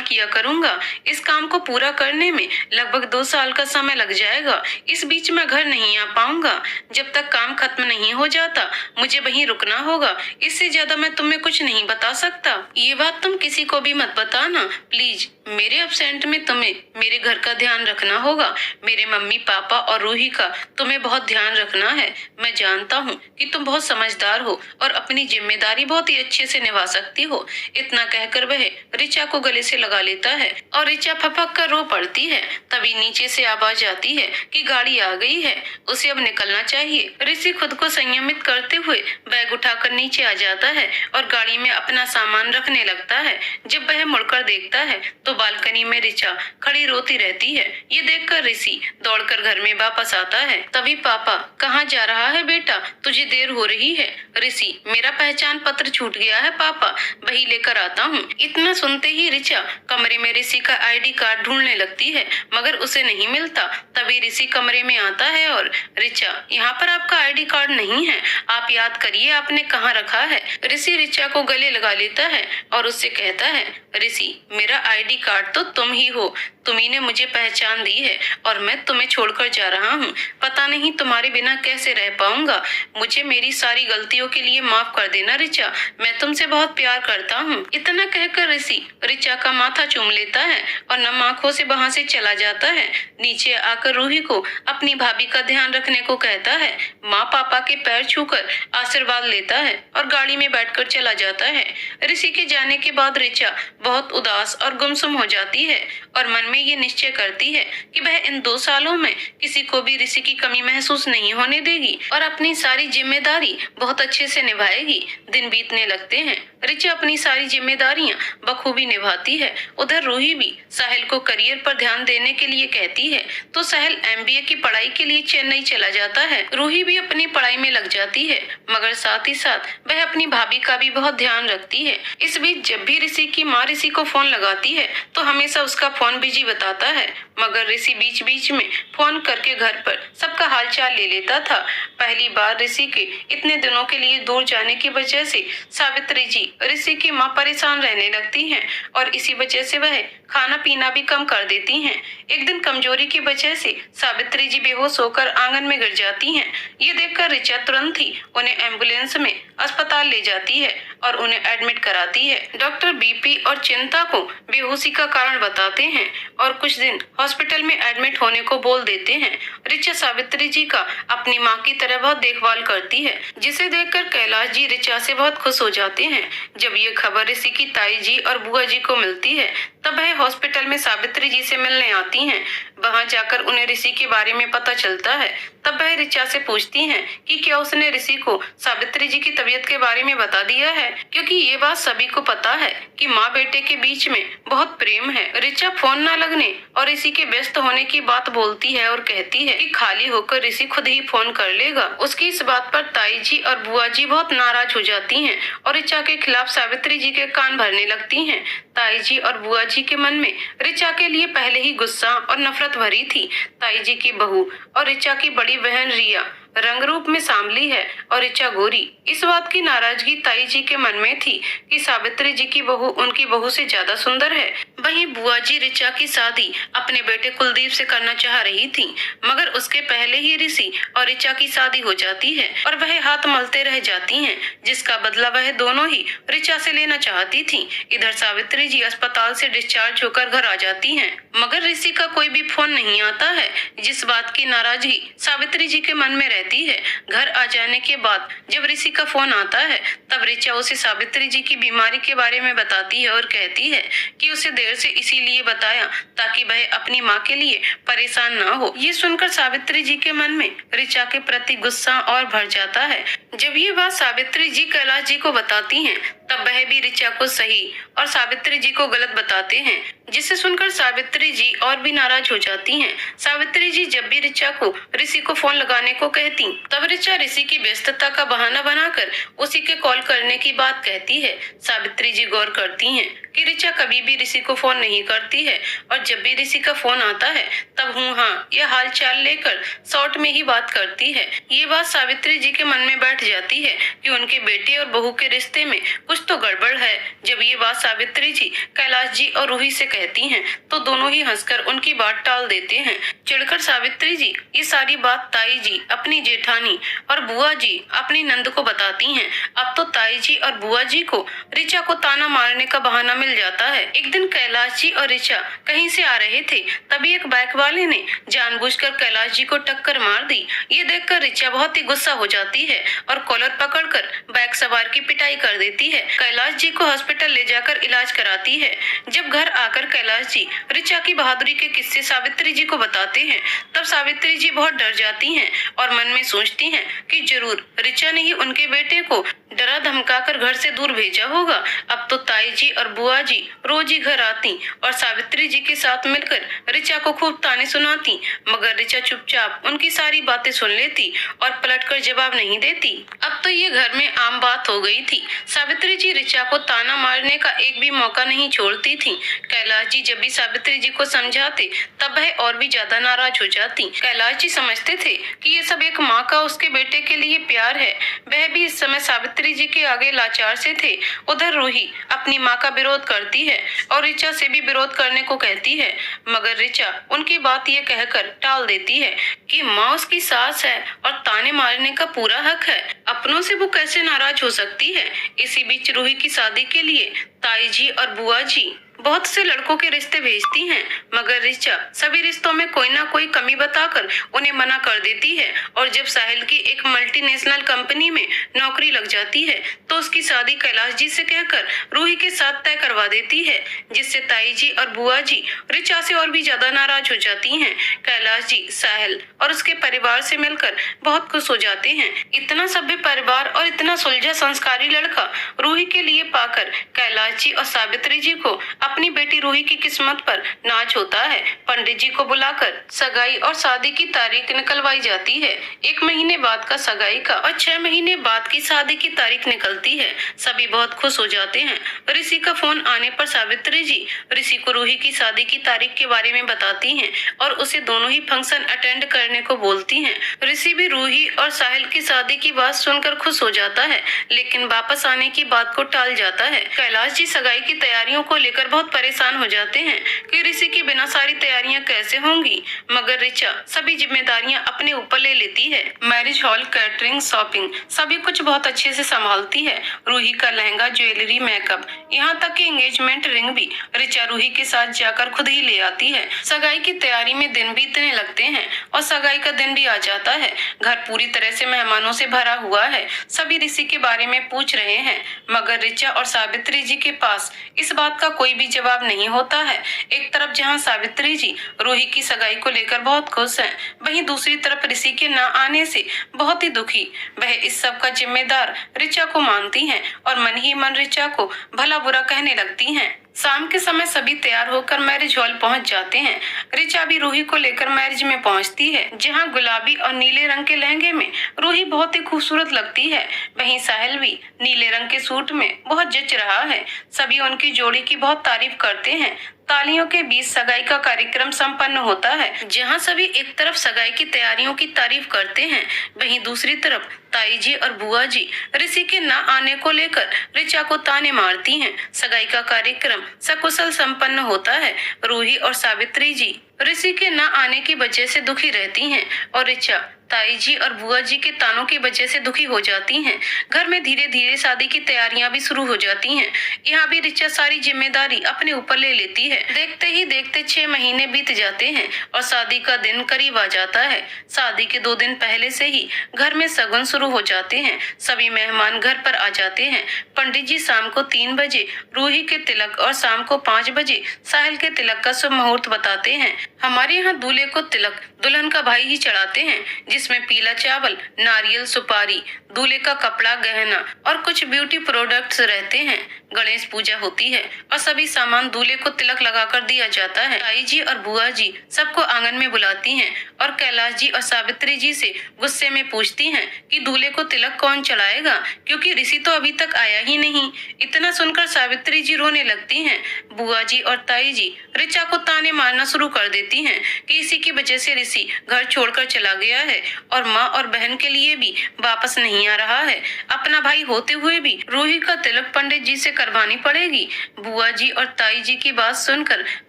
किया करूंगा। इस काम को पूरा करने में लगभग 2 साल का समय लग जाएगा। इस बीच मैं घर नहीं आ पाऊंगा। जब तक काम खत्म नहीं हो जाता मुझे वहीं रुकना होगा। इससे ज्यादा मैं तुम्हें कुछ नहीं बता सकता। ये बात तुम किसी को भी मत बताना प्लीज। मेरे एब्सेंट में तुम्हें मेरे घर का ध्यान रखना होगा। मेरे मम्मी पापा और रूही का तुम्हें बहुत ध्यान रखना है। मैं जानता हूँ कि तुम बहुत समझदार हो और अपनी जिम्मेदारी बहुत ही अच्छे से निभा सकती हो। इतना कहकर वह रिचा को गले से लगा लेता है और ऋचा फपक कर रो पड़ती है। तभी नीचे से आवाज आती है कि गाड़ी आ गई है, उसे अब निकलना चाहिए। ऋषि खुद को संयमित करते हुए बैग उठाकर नीचे आ जाता है और गाड़ी में अपना सामान रखने लगता है। जब वह मुड़कर देखता है तो बालकनी में ऋचा खड़ी रोती रहती है। ये देखकर ऋषि दौड़कर घर में वापस आता है। तभी पापा, कहाँ जा रहा है बेटा, तुझे देर हो रही है। ऋषि, मेरा पहचान पत्र छूट गया है पापा, वही लेकर आता हूँ। इतना सुनते ही ऋचा कमरे में ऋषि का आईडी कार्ड ढूंढने लगती है, मगर उसे नहीं मिलता। तभी ऋषि कमरे में आता है और ऋचा, यहाँ पर आपका आईडी कार्ड नहीं है, आप याद करिए आपने कहाँ रखा है। ऋषि ऋचा को गले लगा लेता है और उससे कहता है, ऋषि, मेरा आईडी कार्ड तो तुम ही हो, तुम्ही ने मुझे पहचान दी है और मैं तुम्हें छोड़कर जा रहा हूँ। पता नहीं तुम्हारे बिना कैसे रह पाऊंगा। मुझे मेरी सारी गलतियों के लिए माफ कर देना ऋचा, मैं तुमसे बहुत प्यार करता हूँ। इतना कहकर ऋषि ऋचा का माथा चूम लेता है और नम आंखों से वहाँ से चला जाता है। नीचे आकर रूही को अपनी भाभी का ध्यान रखने को कहता है। माँ पापा के पैर छूकर आशीर्वाद लेता है और गाड़ी में बैठकर चला जाता है। ऋषि के जाने के बाद ऋचा बहुत उदास और गुमसुम हो जाती है और मन में ये निश्चय करती है कि वह इन 2 सालों में किसी को भी ऋषि की कमी महसूस नहीं होने देगी और अपनी सारी जिम्मेदारी बहुत अच्छे से निभाएगी। दिन बीतने लगते हैं। ऋचा अपनी सारी जिम्मेदारियां बखूबी निभाती है। उधर रूही भी साहिल को करियर पर ध्यान देने के लिए कहती है तो साहिल MBA की पढ़ाई के लिए चेन्नई चला जाता है। रूही भी अपनी पढ़ाई में लग जाती है, मगर साथ ही साथ वह अपनी भाभी का भी बहुत ध्यान रखती है। इस बीच जब भी ऋषि की माँ ऋषि को फोन लगाती है तो हमेशा उसका फोन बिजी बताता है, मगर ऋषि बीच बीच में फोन करके घर पर सबका हालचाल ले लेता था। पहली बार ऋषि के इतने दिनों के लिए दूर जाने की वजह से सावित्री जी ऋषि की माँ परेशान रहने लगती हैं और इसी वजह से वह खाना पीना भी कम कर देती हैं। एक दिन कमजोरी की वजह से सावित्री जी बेहोश होकर आंगन में गिर जाती हैं। ये देखकर ऋचा तुरंत ही उन्हें एम्बुलेंस में अस्पताल ले जाती है और उन्हें एडमिट कराती है। डॉक्टर BP और चिंता को बेहोशी का कारण बताते हैं और कुछ दिन हॉस्पिटल में एडमिट होने को बोल देते हैं। ऋचा सावित्री जी का अपनी माँ की तरह बहुत देखभाल करती है, जिसे देखकर कैलाश जी ऋचा से बहुत खुश हो जाते हैं। जब ये खबर ऋषि की ताई जी और बुआ जी को मिलती है तब वह हॉस्पिटल में सावित्री जी से मिलने आती हैं। वहां जाकर उन्हें ऋषि के बारे में पता चलता है। तब वह ऋचा से पूछती हैं कि क्या उसने ऋषि को सावित्री जी की तबीयत के बारे में बता दिया है, क्योंकि ये बात सभी को पता है कि माँ बेटे के बीच में बहुत प्रेम है। ऋचा फोन न लगने और ऋषि के व्यस्त होने की बात बोलती है और कहती है कि खाली होकर ऋषि खुद ही फोन कर लेगा। उसकी इस बात पर ताई जी और बुआ जी बहुत नाराज हो जाती हैं और ऋचा के खिलाफ सावित्री जी के कान भरने लगती हैं। ताई जी और बुआ जी के मन में ऋचा के लिए पहले ही गुस्सा और नफरत भरी थी। ताई जी की बहू और ऋचा की बड़ी बहन रिया रंग रूप में सांवली है और ऋचा गोरी। इस बात की नाराजगी ताई जी के मन में थी कि सावित्री जी की बहू उनकी बहू से ज्यादा सुंदर है। वहीं बुआ जी ऋचा की शादी अपने बेटे कुलदीप से करना चाह रही थी, मगर उसके पहले ही ऋषि और ऋचा की शादी हो जाती है और वह हाथ मलते रह जाती हैं, जिसका बदला वह दोनों ही ऋचा से लेना चाहती थी। इधर सावित्री जी अस्पताल से डिस्चार्ज होकर घर आ जाती हैं, मगर ऋषि का कोई भी फोन नहीं आता है, जिस बात की नाराजगी सावित्री जी के मन में रहती है। घर आ जाने के बाद जब ऋषि का फोन आता है तब ऋचा उसे सावित्री जी की बीमारी के बारे में बताती है और कहती है कि उसे देर से इसीलिए बताया ताकि वह अपनी माँ के लिए परेशान ना हो। ये सुनकर सावित्री जी के मन में ऋचा के प्रति गुस्सा और भर जाता है। जब ये बात सावित्री जी कैलाश जी को बताती हैं तब वह भी ऋचा को सही और सावित्री जी को गलत बताते हैं, जिसे सुनकर सावित्री जी और भी नाराज हो जाती हैं। सावित्री जी जब भी ऋचा को ऋषि को फोन लगाने को कहती तब ऋचा ऋषि की व्यस्तता का बहाना बनाकर उसी के कॉल करने की बात कहती है। सावित्री जी गौर करती हैं कि ऋचा कभी भी ऋषि को फोन नहीं करती है और जब भी ऋषि का फोन आता है तब हूँ हाँ यह हाल चाल लेकर शॉर्ट में ही बात करती है। ये बात सावित्री जी के मन में बैठ जाती है कि उनके बेटे और बहू के रिश्ते में कुछ तो गड़बड़ है। जब ये बात सावित्री जी कैलाश जी और रूही से कहती हैं तो दोनों ही हंसकर उनकी बात टाल देते हैं। चिढ़कर सावित्री जी ये सारी बात ताई जी अपनी जेठानी और बुआ जी अपनी नंद को बताती हैं। अब तो ताई जी और बुआ जी को ऋचा को ताना मारने का बहाना मिल जाता है। एक दिन कैलाश जी और ऋचा कहीं से आ रहे थे, तभी एक बाइक वाले ने जानबूझकर कैलाश जी को टक्कर मार दी। ये देखकर ऋचा बहुत ही गुस्सा हो जाती है और कॉलर पकड़कर बाइक सवार की पिटाई कर देती है। कैलाश जी को हॉस्पिटल ले जाकर इलाज कराती है। जब घर आकर कैलाश जी ऋचा की बहादुरी के किस्से सावित्री जी को बताते हैं, तब सावित्री जी बहुत डर जाती हैं और मन में सोचती हैं कि जरूर ऋचा ने ही उनके बेटे को डरा धमकाकर घर से दूर भेजा होगा। अब तो ताई जी और बुआ जी रोज ही घर आती और सावित्री जी के साथ मिलकर ऋचा को खूब ताने सुनाती, मगर ऋचा चुपचाप उनकी सारी बातें सुन लेती और पलटकर जवाब नहीं देती। अब तो ये घर में आम बात हो गई थी। सावित्री जी ऋचा को ताना मारने का एक भी मौका नहीं छोड़ती थी। कैलाश जी जब भी सावित्री जी को समझाते, तब वह और भी ज्यादा नाराज हो जाती। कैलाश जी समझते थे कि ये सब एक माँ का उसके बेटे के लिए प्यार है। वह भी इस समय सावित्री जी के आगे लाचार से थे। उधर रूही अपनी माँ का विरोध करती है और ऋचा से भी विरोध करने को कहती है, मगर ऋचा उनकी बात ये कहकर टाल देती है कि माँ उसकी सास है और ताने मारने का पूरा हक है, अपनों से वो कैसे नाराज हो सकती है। इसी बीच रूही की शादी के लिए ताई जी और बुआ जी बहुत से लड़कों के रिश्ते भेजती हैं, मगर ऋचा सभी रिश्तों में कोई ना कोई कमी बताकर उन्हें मना कर देती है। और जब साहिल की एक मल्टीनेशनल कंपनी में नौकरी लग जाती है, तो उसकी शादी कैलाश जी से कहकर रूही के साथ तय करवा देती है, जिससे ताई जी और बुआ जी ऋचा से और भी ज्यादा नाराज हो जाती हैं। कैलाश जी साहिल और उसके परिवार से मिलकर बहुत खुश हो जाते हैं। इतना सभ्य परिवार और इतना सुलझा संस्कारी लड़का रूही के लिए पाकर कैलाश जी और सावित्री जी को अपनी बेटी रूही की किस्मत पर नाच होता है। पंडित जी को बुलाकर सगाई और शादी की तारीख निकलवाई जाती है। 1 महीने बाद का सगाई का और 6 महीने बाद की शादी की तारीख निकलती है। सभी बहुत खुश हो जाते हैं। ऋषि का फोन आने पर सावित्री जी ऋषि को रूही की शादी की तारीख के बारे में बताती हैं और उसे दोनों ही फंक्शन अटेंड करने को बोलती हैं। ऋषि भी रूही और साहिल की शादी की बात सुनकर खुश हो जाता है, लेकिन वापस आने की बात को टाल जाता है। कैलाश जी सगाई की तैयारियों को लेकर बहुत परेशान हो जाते हैं कि ऋषि के बिना सारी तैयारियां कैसे होंगी, मगर ऋचा सभी जिम्मेदारियां अपने ऊपर ले लेती है। मैरिज हॉल, कैटरिंग, शॉपिंग सभी कुछ बहुत अच्छे से संभालती है। रूही का लहंगा, ज्वेलरी, मेकअप, यहाँ तक कि एंगेजमेंट रिंग भी ऋचा रूही के साथ जाकर खुद ही ले आती है। सगाई की तैयारी में दिन बीतने लगते हैं और सगाई का दिन भी आ जाता है। घर पूरी तरह से मेहमानों से भरा हुआ है। सभी ऋषि के बारे में पूछ रहे हैं, मगर ऋचा और सावित्री जी के पास इस बात का कोई भी जवाब नहीं होता है। एक तरफ जहां सावित्री जी रूही की सगाई को लेकर बहुत खुश हैं, वहीं दूसरी तरफ ऋषि के न आने से बहुत ही दुखी। वह इस सब का जिम्मेदार ऋचा को मानती हैं और मन ही मन ऋचा को भला बुरा कहने लगती हैं। शाम के समय सभी तैयार होकर मैरिज हॉल पहुंच जाते हैं। ऋचा भी रूही को लेकर मैरिज में पहुंचती है, जहां गुलाबी और नीले रंग के लहंगे में रूही बहुत ही खूबसूरत लगती है। वहीं साहिल भी नीले रंग के सूट में बहुत जच रहा है। सभी उनकी जोड़ी की बहुत तारीफ करते हैं। तालियों के बीच सगाई का कार्यक्रम संपन्न होता है, जहां सभी एक तरफ सगाई की तैयारियों की तारीफ करते हैं, वहीं दूसरी तरफ ताई जी और बुआ जी ऋषि के न आने को लेकर ऋचा को ताने मारती हैं। सगाई का कार्यक्रम सकुशल संपन्न होता है। रूही और सावित्री जी ऋषि के न आने की वजह से दुखी रहती हैं और ऋचा ताई जी और बुआ जी के तानों की वजह से दुखी हो जाती हैं। घर में धीरे धीरे शादी की तैयारियां भी शुरू हो जाती हैं। यहाँ भी ऋचा सारी जिम्मेदारी अपने ऊपर ले लेती है। देखते ही देखते 6 महीने बीत जाते हैं और शादी का दिन करीब आ जाता है। शादी के 2 दिन पहले से ही घर में शगुन शुरू हो जाते हैं। सभी मेहमान घर पर आ जाते हैं। पंडित जी शाम को 3 बजे रूही के तिलक और शाम को 5 बजे साहिल के तिलक का शुभ मुहूर्त बताते हैं। हमारे यहाँ दूल्हे को तिलक दुल्हन का भाई ही चढ़ाते हैं, जिसमें पीला चावल, नारियल, सुपारी, दूल्हे का कपड़ा, गहना और कुछ ब्यूटी प्रोडक्ट्स रहते हैं। गणेश पूजा होती है और सभी सामान दूल्हे को तिलक लगाकर दिया जाता है। ताई जी और बुआ जी सबको आंगन में बुलाती हैं और कैलाश जी और सावित्री जी से गुस्से में पूछती हैं कि दूल्हे को तिलक कौन चढ़ाएगा, क्योंकि ऋषि तो अभी तक आया ही नहीं। इतना सुनकर सावित्री जी रोने लगती हैं। बुआ जी और ताई जी ऋचा को ताने मारना शुरू कर देती देती हैं कि इसी की वजह से ऋषि घर छोड़कर चला गया है और माँ और बहन के लिए भी वापस नहीं आ रहा है। अपना भाई होते हुए भी रूही का तिलक पंडित जी से करवानी पड़ेगी। बुआ जी और ताई जी की बात सुनकर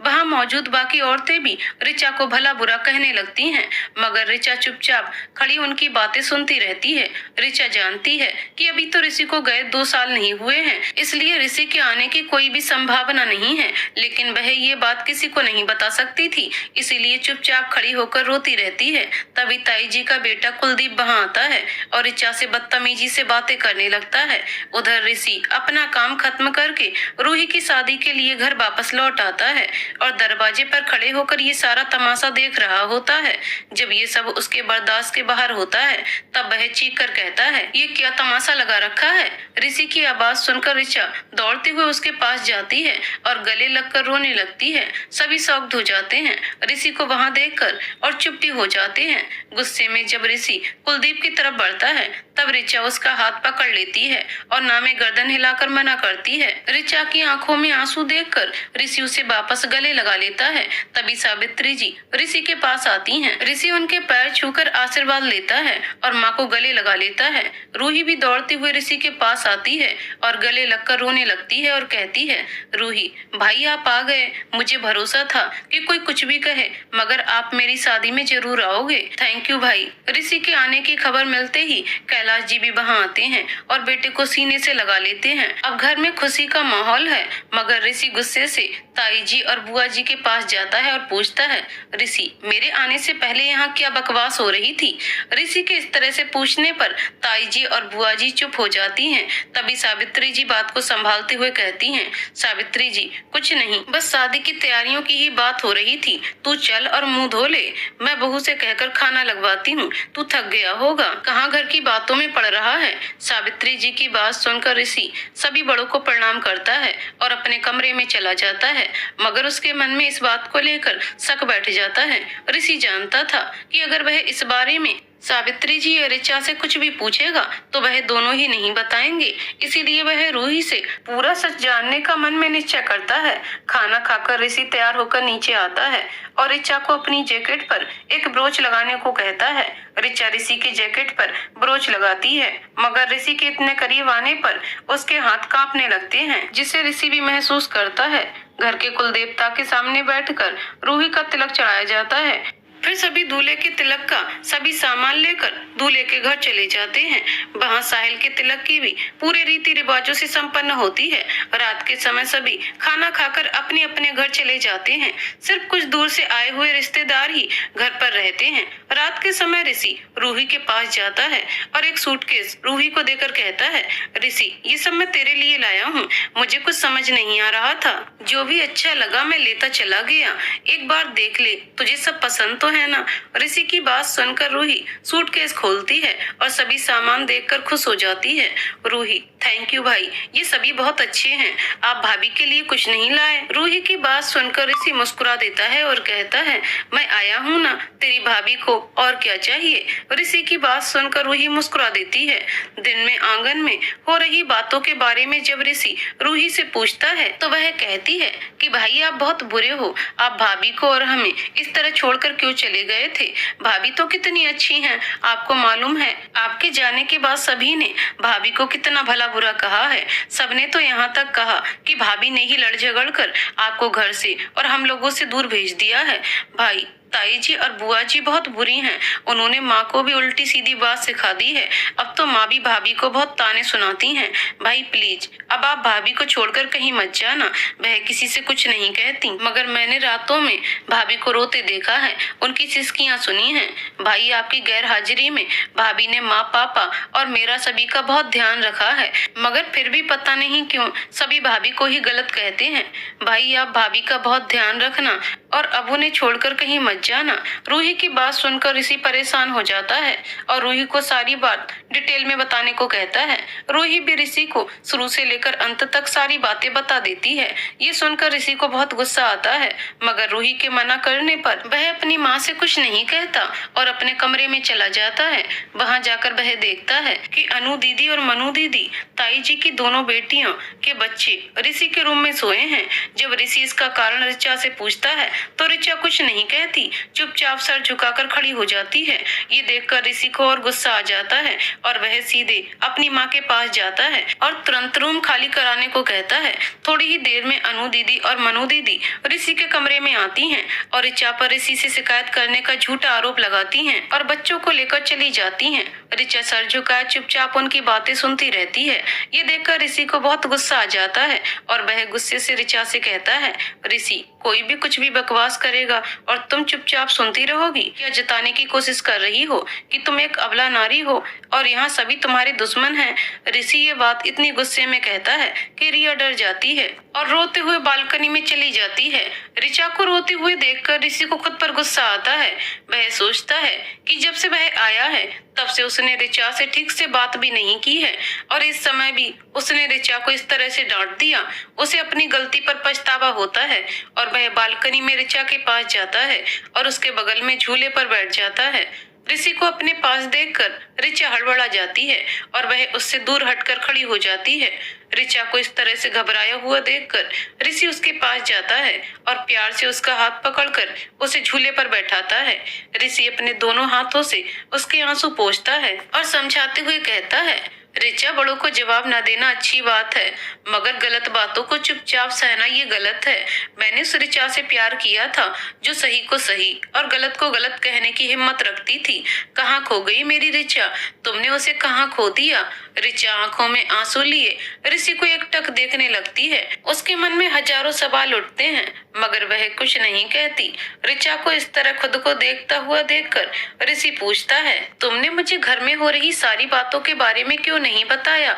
वहाँ मौजूद बाकी औरतें भी ऋचा को भला बुरा कहने लगती हैं, मगर ऋचा चुपचाप खड़ी उनकी बातें सुनती रहती है। ऋचा जानती है कि अभी तो ऋषि को गए 2 साल नहीं हुए हैं, इसलिए ऋषि के आने की कोई भी संभावना नहीं है, लेकिन वह ये बात किसी को नहीं बता सकती थी, इसीलिए चुपचाप खड़ी होकर रोती रहती है। तभी ताई जी का बेटा कुलदीप वहाँ आता है और ऋचा से बदतमीजी से बातें करने लगता है। उधर ऋषि अपना काम खत्म करके रूही की शादी के लिए घर वापस लौट आता है और दरवाजे पर खड़े होकर ये सारा तमाशा देख रहा होता है। जब ये सब उसके बर्दाश्त के बाहर होता है तब वह चीख कर कहता है, ये क्या तमाशा लगा रखा है। ऋषि की आवाज सुनकर ऋचा दौड़ते हुए उसके पास जाती है और गले लगकर रोने लगती है। सभी शॉक्ड हो जाते हैं ऋषि को वहाँ देखकर और चुप्पी हो जाते हैं। गुस्से में जब ऋषि कुलदीप की तरफ बढ़ता है तब ऋचा उसका हाथ पकड़ लेती है और नामे गर्दन हिलाकर मना करती है। ऋचा की आंखों में आंसू देखकर ऋषि उसे वापस गले लगा लेता है। तभी सावित्री जी ऋषि के पास आती हैं। ऋषि उनके पैर छूकर आशीर्वाद लेता है और माँ को गले लगा लेता है। रूही भी दौड़ते हुए ऋषि के पास आती है और गले लगकर रोने लगती है और कहती है, रूही भाई आप आ गए, मुझे भरोसा था कि कोई कुछ भी कहे मगर आप मेरी शादी में जरूर आओगे। थैंक यू भाई। ऋषि के आने की खबर मिलते ही कैलाश जी भी वहाँ आते हैं और बेटे को सीने से लगा लेते हैं। अब घर में खुशी का माहौल है, मगर ऋषि गुस्से से ताई जी और बुआ जी के पास जाता है और पूछता है, ऋषि मेरे आने से पहले यहाँ क्या बकवास हो रही थी। ऋषि के इस तरह से पूछने पर ताई जी और बुआ जी चुप हो जाती हैं। तभी सावित्री जी बात को संभालते हुए कहती हैं, सावित्री जी कुछ नहीं, बस शादी की तैयारियों की ही बात हो रही थी, तू चल और मुंह धो ले, मैं बहू से कहकर खाना लगवाती हूँ, तू थक गया होगा, कहाँ घर की बातों में पड़ रहा है। सावित्री जी की बात सुनकर ऋषि सभी बड़ों को प्रणाम करता है और अपने कमरे में चला जाता है, मगर उसके मन में इस बात को लेकर शक बैठ जाता है। ऋषि जानता था कि अगर वह इस बारे में सावित्री जी या ऋचा से कुछ भी पूछेगा तो वह दोनों ही नहीं बताएंगे, इसीलिए वह रूही से पूरा सच जानने का मन में निश्चय करता है। खाना खाकर ऋषि तैयार होकर नीचे आता है और ऋचा को अपनी जैकेट पर एक ब्रोच लगाने को कहता है। ऋचा ऋषि की जैकेट पर ब्रोच लगाती है, मगर ऋषि के इतने करीब आने पर उसके हाथ कांपने लगते हैं, जिसे ऋषि भी महसूस करता है। घर के कुल देवता के सामने बैठकर रूही का तिलक चढ़ाया जाता है। फिर सभी दूल्हे के तिलक का सभी सामान लेकर दूल्हे के घर चले जाते हैं। वहाँ साहिल के तिलक की भी पूरे रीति रिवाजों से संपन्न होती है। रात के समय सभी खाना खाकर अपने अपने घर चले जाते हैं। सिर्फ कुछ दूर से आए हुए रिश्तेदार ही घर पर रहते हैं। रात के समय ऋषि रूही के पास जाता है और एक सूटकेस रूही को देकर कहता है, ऋषि ये सब मैं तेरे लिए लाया हूँ, मुझे कुछ समझ नहीं आ रहा था, जो भी अच्छा लगा मैं लेता चला गया, एक बार देख ले, तुझे सब पसंद तो है ना। ऋषि की बात सुनकर रूही सूटकेस खोलती है और सभी सामान देखकर खुश हो जाती है। रूही थैंक यू भाई, ये सभी बहुत अच्छे हैं, आप भाभी के लिए कुछ नहीं लाए। रूही की बात सुनकर ऋषि मुस्कुरा देता है और कहता है, मैं आया हूँ ना, तेरी भाभी को और क्या चाहिए। ऋषि की बात सुनकर रूही मुस्कुरा देती है। दिन में आंगन में हो रही बातों के बारे में जब ऋषि रूही से पूछता है तो वह कहती है कि भाई आप बहुत बुरे हो, आप भाभी को और हमें इस तरह छोड़कर क्यों चले गए थे। भाभी तो कितनी अच्छी हैं, आपको मालूम है आपके जाने के बाद सभी ने भाभी को कितना भला बुरा कहा है। सबने तो यहाँ तक कहा कि भाभी ने ही लड़ झगड़ कर आपको घर से और हम लोगों से दूर भेज दिया है। भाई ताई जी और बुआ जी बहुत बुरी हैं, उन्होंने माँ को भी उल्टी सीधी बात सिखा दी है। अब तो माँ भी भाभी को बहुत ताने सुनाती हैं। भाई प्लीज अब आप भाभी को छोड़कर कहीं मत जाना, वह किसी से कुछ नहीं कहती, मगर मैंने रातों में भाभी को रोते देखा है, उनकी सिसकियाँ सुनी हैं। भाई आपकी गैर हाजिरी में भाभी ने माँ पापा और मेरा सभी का बहुत ध्यान रखा है, मगर फिर भी पता नहीं क्यों सभी भाभी को ही गलत कहते हैं। भाई आप भाभी का बहुत ध्यान रखना और अब उन्हें छोड़कर कहीं मत जाना। रूही की बात सुनकर ऋषि परेशान हो जाता है और रूही को सारी बात डिटेल में बताने को कहता है। रूही भी ऋषि को शुरू से लेकर अंत तक सारी बातें बता देती है। ये सुनकर ऋषि को बहुत गुस्सा आता है, मगर रूही के मना करने पर वह अपनी माँ से कुछ नहीं कहता और अपने कमरे में चला जाता है। वहाँ जाकर वह देखता है कि अनु दीदी और मनु दीदी ताई जी की दोनों बेटियों के बच्चे ऋषि के रूम में सोए हैं। जब ऋषि इसका कारण ऋचा से पूछता है तो ऋचा कुछ नहीं कहती, चुपचाप सर झुकाकर खड़ी हो जाती है। ये देखकर ऋषि को और गुस्सा आ जाता है और वह सीधे अपनी माँ के पास जाता है और तुरंत रूम खाली कराने को कहता है। थोड़ी ही देर में अनु दीदी और मनु दीदी ऋषि के कमरे में आती हैं और ऋचा पर ऋषि से शिकायत करने का झूठा आरोप लगाती हैं और बच्चों को लेकर चली जाती हैं। ऋचा सर झुकाए चुपचाप उनकी बातें सुनती रहती है। ये देखकर ऋषि को बहुत गुस्सा आ जाता है और वह गुस्से से ऋचा से कहता है, ऋषि कोई भी कुछ भी बकवास करेगा और तुम चुपचाप सुनती रहोगी? क्या जताने की कोशिश कर रही हो कि तुम एक अबला नारी हो और यहाँ सभी तुम्हारे दुश्मन हैं? ऋषि ये बात इतनी गुस्से में कहता है कि रिया डर जाती है और रोते हुए बालकनी में चली जाती है। ऋचा को रोते हुए देखकर ऋषि को खुद पर गुस्सा आता है। वह सोचता है कि जब से वह आया है तब से उसने ऋचा से ठीक से बात भी नहीं की है और इस समय भी उसने ऋचा को इस तरह से डांट दिया। उसे अपनी गलती पर पछतावा होता है और वह बालकनी में ऋचा के पास जाता है और उसके बगल में झूले पर बैठ जाता है। ऋषि को अपने पास देखकर ऋचा हड़बड़ा जाती है और वह उससे दूर हटकर खड़ी हो जाती है। ऋचा को इस तरह से घबराया हुआ देखकर ऋषि उसके पास जाता है और प्यार से उसका हाथ पकड़कर उसे झूले पर बैठाता है। ऋषि अपने दोनों हाथों से उसके आंसू पोंछता है और समझाते हुए कहता है, ऋचा बड़ों को जवाब न देना अच्छी बात है, मगर गलत बातों को चुपचाप सहना ये गलत है। मैंने उस ऋचा से प्यार किया था जो सही को सही और गलत को गलत कहने की हिम्मत रखती थी। कहाँ खो गई मेरी ऋचा? तुमने उसे कहाँ खो दिया? ऋचा आंखों में आंसू लिए ऋषि को एकटक देखने लगती है। उसके मन में हजारों सवाल उठते हैं मगर वह कुछ नहीं कहती। ऋचा को इस तरह खुद को देखता हुआ देखकर ऋषि पूछता है, तुमने मुझे घर में हो रही सारी बातों के बारे में क्यों नहीं बताया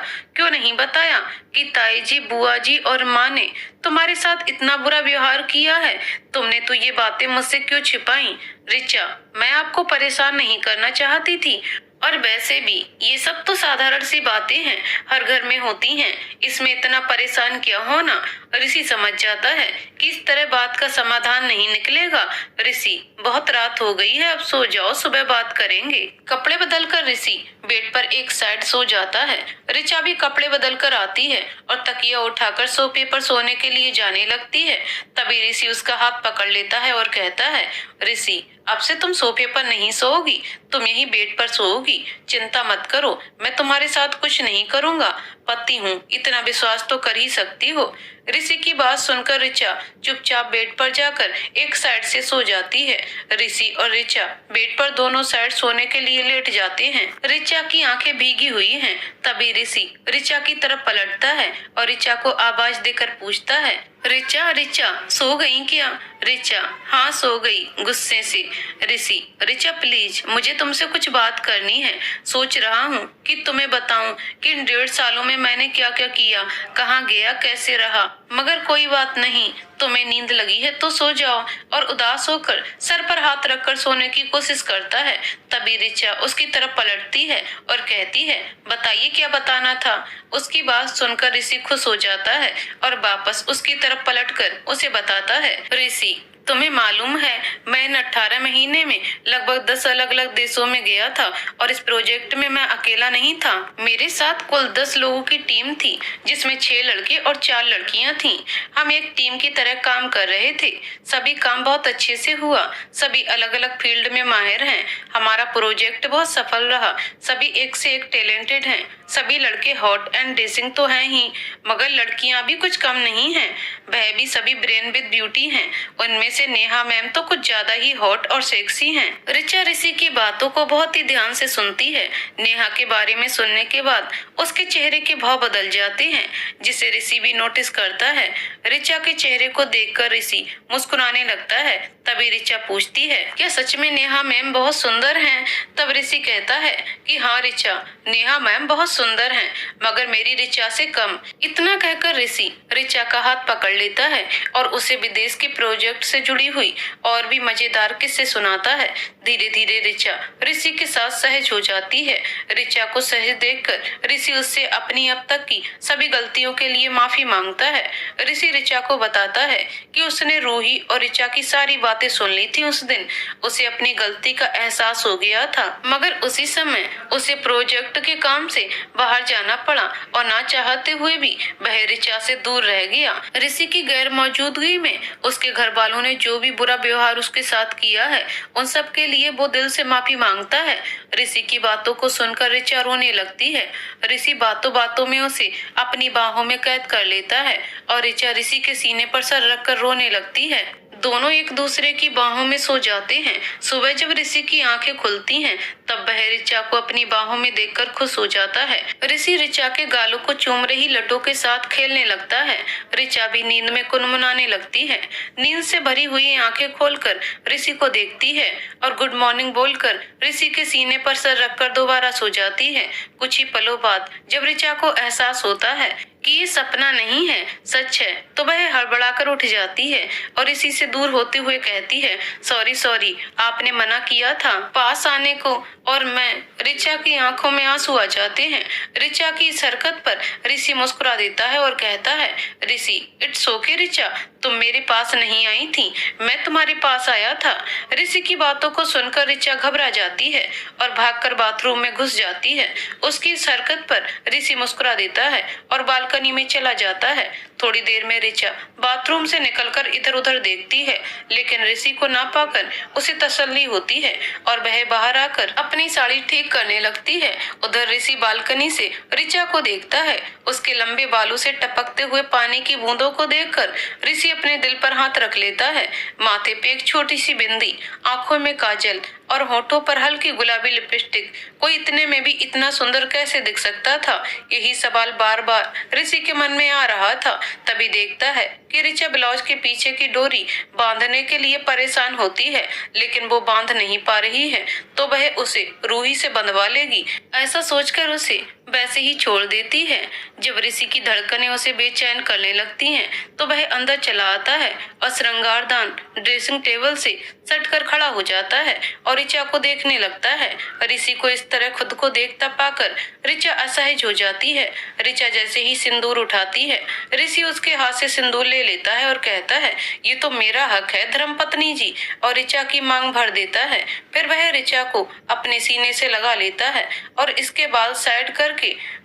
कि ताई जी, बुआ जी और माँ ने तुम्हारे साथ इतना बुरा व्यवहार किया है? तुमने तो ये बातें मुझसे क्यों छिपाई? ऋचा, मैं आपको परेशान नहीं करना चाहती थी और वैसे भी ये सब तो साधारण सी बातें हैं, हर घर में होती हैं, इसमें इतना परेशान क्या होना? ऋषि समझ जाता है कि इस तरह बात का समाधान नहीं निकलेगा। ऋषि, बहुत रात हो गई है, अब सो जाओ, सुबह बात करेंगे। कपड़े बदलकर ऋषि बेड पर एक साइड सो जाता है। ऋचा भी कपड़े बदलकर आती है और तकिया उठाकर सोफे पर सोने के लिए जाने लगती है। तभी ऋषि उसका हाथ पकड़ लेता है और कहता है, ऋषि, अब से तुम सोफे पर नहीं सोओगी, तुम यहीं बेड पर सोओगी। चिंता मत करो, मैं तुम्हारे साथ कुछ नहीं करूंगा, पति हूँ, इतना विश्वास तो कर ही सकती हो। ऋषि की बात सुनकर ऋचा चुपचाप बेड पर जाकर एक साइड से सो जाती है। ऋषि और ऋचा बेड पर दोनों साइड सोने के लिए लेट जाते हैं। ऋचा की आंखें भीगी हुई हैं। तभी ऋषि ऋचा की तरफ पलटता है और ऋचा को आवाज देकर पूछता है, ऋचा सो गई क्या? ऋचा, हाँ सो गई, गुस्से से। ऋषि, ऋचा प्लीज, मुझे तुमसे कुछ बात करनी है। सोच रहा हूँ कि तुम्हें बताऊं कि इन 1.5 सालों में मैंने क्या क्या किया, कहाँ गया, कैसे रहा, मगर कोई बात नहीं, तुम्हें नींद लगी है तो सो जाओ। और उदास होकर सर पर हाथ रखकर सोने की कोशिश करता है। तभी ऋचा उसकी तरफ पलटती है और कहती है, बताइए क्या बताना था? उसकी बात सुनकर ऋषि खुश हो जाता है और वापस उसकी तरफ पलटकर उसे बताता है, ऋषि, तुम्हें मालूम है मैं इन 18 महीने में लगभग 10 अलग अलग देशों में गया था और इस प्रोजेक्ट में मैं अकेला नहीं था। मेरे साथ कुल 10 लोगों की टीम थी जिसमें 6 लड़के और 4 लड़कियां थीं। हम एक टीम की तरह काम कर रहे थे। सभी काम बहुत अच्छे से हुआ। सभी अलग अलग फील्ड में माहिर हैं। हमारा प्रोजेक्ट बहुत सफल रहा। सभी एक से एक टैलेंटेड हैं। सभी लड़के हॉट एंड ड्रेसिंग तो हैं ही, मगर लड़कियां भी कुछ कम नहीं हैं। वह भी सभी ब्रेन विद ब्यूटी हैं। उनमें से नेहा मैम तो कुछ ज्यादा ही हॉट और सेक्सी हैं। ऋचा ऋषि की बातों को बहुत ही ध्यान से सुनती है। नेहा के बारे में सुनने के बाद उसके चेहरे के भाव बदल जाते हैं, जिसे ऋषि भी नोटिस करता है। ऋचा के चेहरे को देखकर ऋषि मुस्कुराने लगता है। तभी ऋचा पूछती है, क्या सच में नेहा मैम बहुत सुंदर हैं? तब ऋषि कहता है कि हाँ ऋचा, नेहा मैम बहुत सुंदर हैं, मगर मेरी ऋचा से कम। इतना कहकर ऋषि ऋचा का हाथ पकड़ लेता है और उसे विदेश के प्रोजेक्ट से जुड़ी हुई और भी मजेदार किस्से सुनाता है। धीरे धीरे ऋचा ऋषि के साथ सहज हो जाती है। ऋचा को सहज देखकर ऋषि उससे अपनी अब तक की सभी गलतियों के लिए माफी मांगता है। ऋषि ऋचा को बताता है कि उसने रूही और ऋचा की सारी बात बातें सुन ली थी उस दिन, उसे अपनी गलती का एहसास हो गया था। मगर उसी समय उसे प्रोजेक्ट के काम से बाहर जाना पड़ा और ना चाहते हुए भी वह ऋचा से दूर रह गया। ऋषि की गैर मौजूदगी में उसके घर वालों ने जो भी बुरा व्यवहार उसके साथ किया है, उन सब के लिए वो दिल से माफी मांगता है। ऋषि की बातों को सुनकर ऋचा रोने लगती है। ऋषि बातों बातों में उसे अपनी बाहों में कैद कर लेता है और ऋचा ऋषि के सीने पर सर रखकर रोने लगती है। दोनों एक दूसरे की बाहों में सो जाते हैं। सुबह जब ऋषि की आंखें खुलती हैं, तब वह ऋचा को अपनी बाहों में देखकर खुश हो जाता है। ऋषि ऋचा के गालों को चूम रही लटों के साथ खेलने लगता है। ऋचा भी नींद में कुनमुनाने लगती है। नींद से भरी हुई आंखें खोलकर ऋषि को देखती है और गुड मॉर्निंग बोलकर ऋषि के सीने पर सर रखकर दोबारा सो जाती है। कुछ ही पलों बाद जब ऋचा को एहसास होता है कि ये सपना नहीं है, सच है, तो वह हड़बड़ाकर उठ जाती है और इसी से दूर होते हुए कहती है, सॉरी, आपने मना किया था पास आने को। और मैं ऋचा की आंखों में आंसू आ जाते हैं। ऋचा की इस हरकत पर ऋषि मुस्कुरा देता है और कहता है, ऋषि इट्स ओके ऋचा, तुम मेरे पास नहीं आई थी, मैं तुम्हारे पास आया था। ऋषि की बातों को सुनकर ऋचा घबरा जाती है और भागकर बाथरूम में घुस जाती है। उसकी इस हरकत पर ऋषि मुस्कुरा देता है और बालकनी में चला जाता है। थोड़ी देर में ऋचा बाथरूम से निकलकर इधर उधर देखती है, लेकिन ऋषि को ना पाकर उसे तसल्ली होती है और वह बाहर आकर अपनी साड़ी ठीक करने लगती है। उधर ऋषि बालकनी से ऋचा को देखता है। उसके लंबे बालों से टपकते हुए पानी की बूंदों को देखकर ऋषि अपने दिल पर हाथ रख लेता है। माथे पे एक छोटी सी बिंदी, आंखों में काजल और होठों पर हल्की गुलाबी लिपस्टिक, कोई इतने में भी इतना सुंदर कैसे दिख सकता था? यही सवाल बार बार ऋषि के मन में आ रहा था। तभी देखता है कि ऋचा ब्लाउज के पीछे की डोरी बांधने के लिए परेशान होती है, लेकिन वो बांध नहीं पा रही है, तो वह उसे रूही से बंधवा लेगी। ऐसा सोचकर उसे वैसे ही छोड़ देती है। जब ऋषि की धड़कनें उसे बेचैन करने लगती हैं, तो वह अंदर चला आता है और श्रृंगारदान ड्रेसिंग टेबल से सटकर खड़ा हो जाता है और ऋचा को देखने लगता है। ऋषि को इस तरह खुद को देखता पाकर ऋचा असहज हो जाती है। ऋचा जैसे ही सिंदूर उठाती है, ऋषि उसके हाथ से सिंदूर ले लेता है और कहता है, ये तो मेरा हक है धर्मपत्नी जी, और ऋचा की मांग भर देता है। फिर वह ऋचा को अपने सीने से लगा लेता है और इसके बाल साइड करके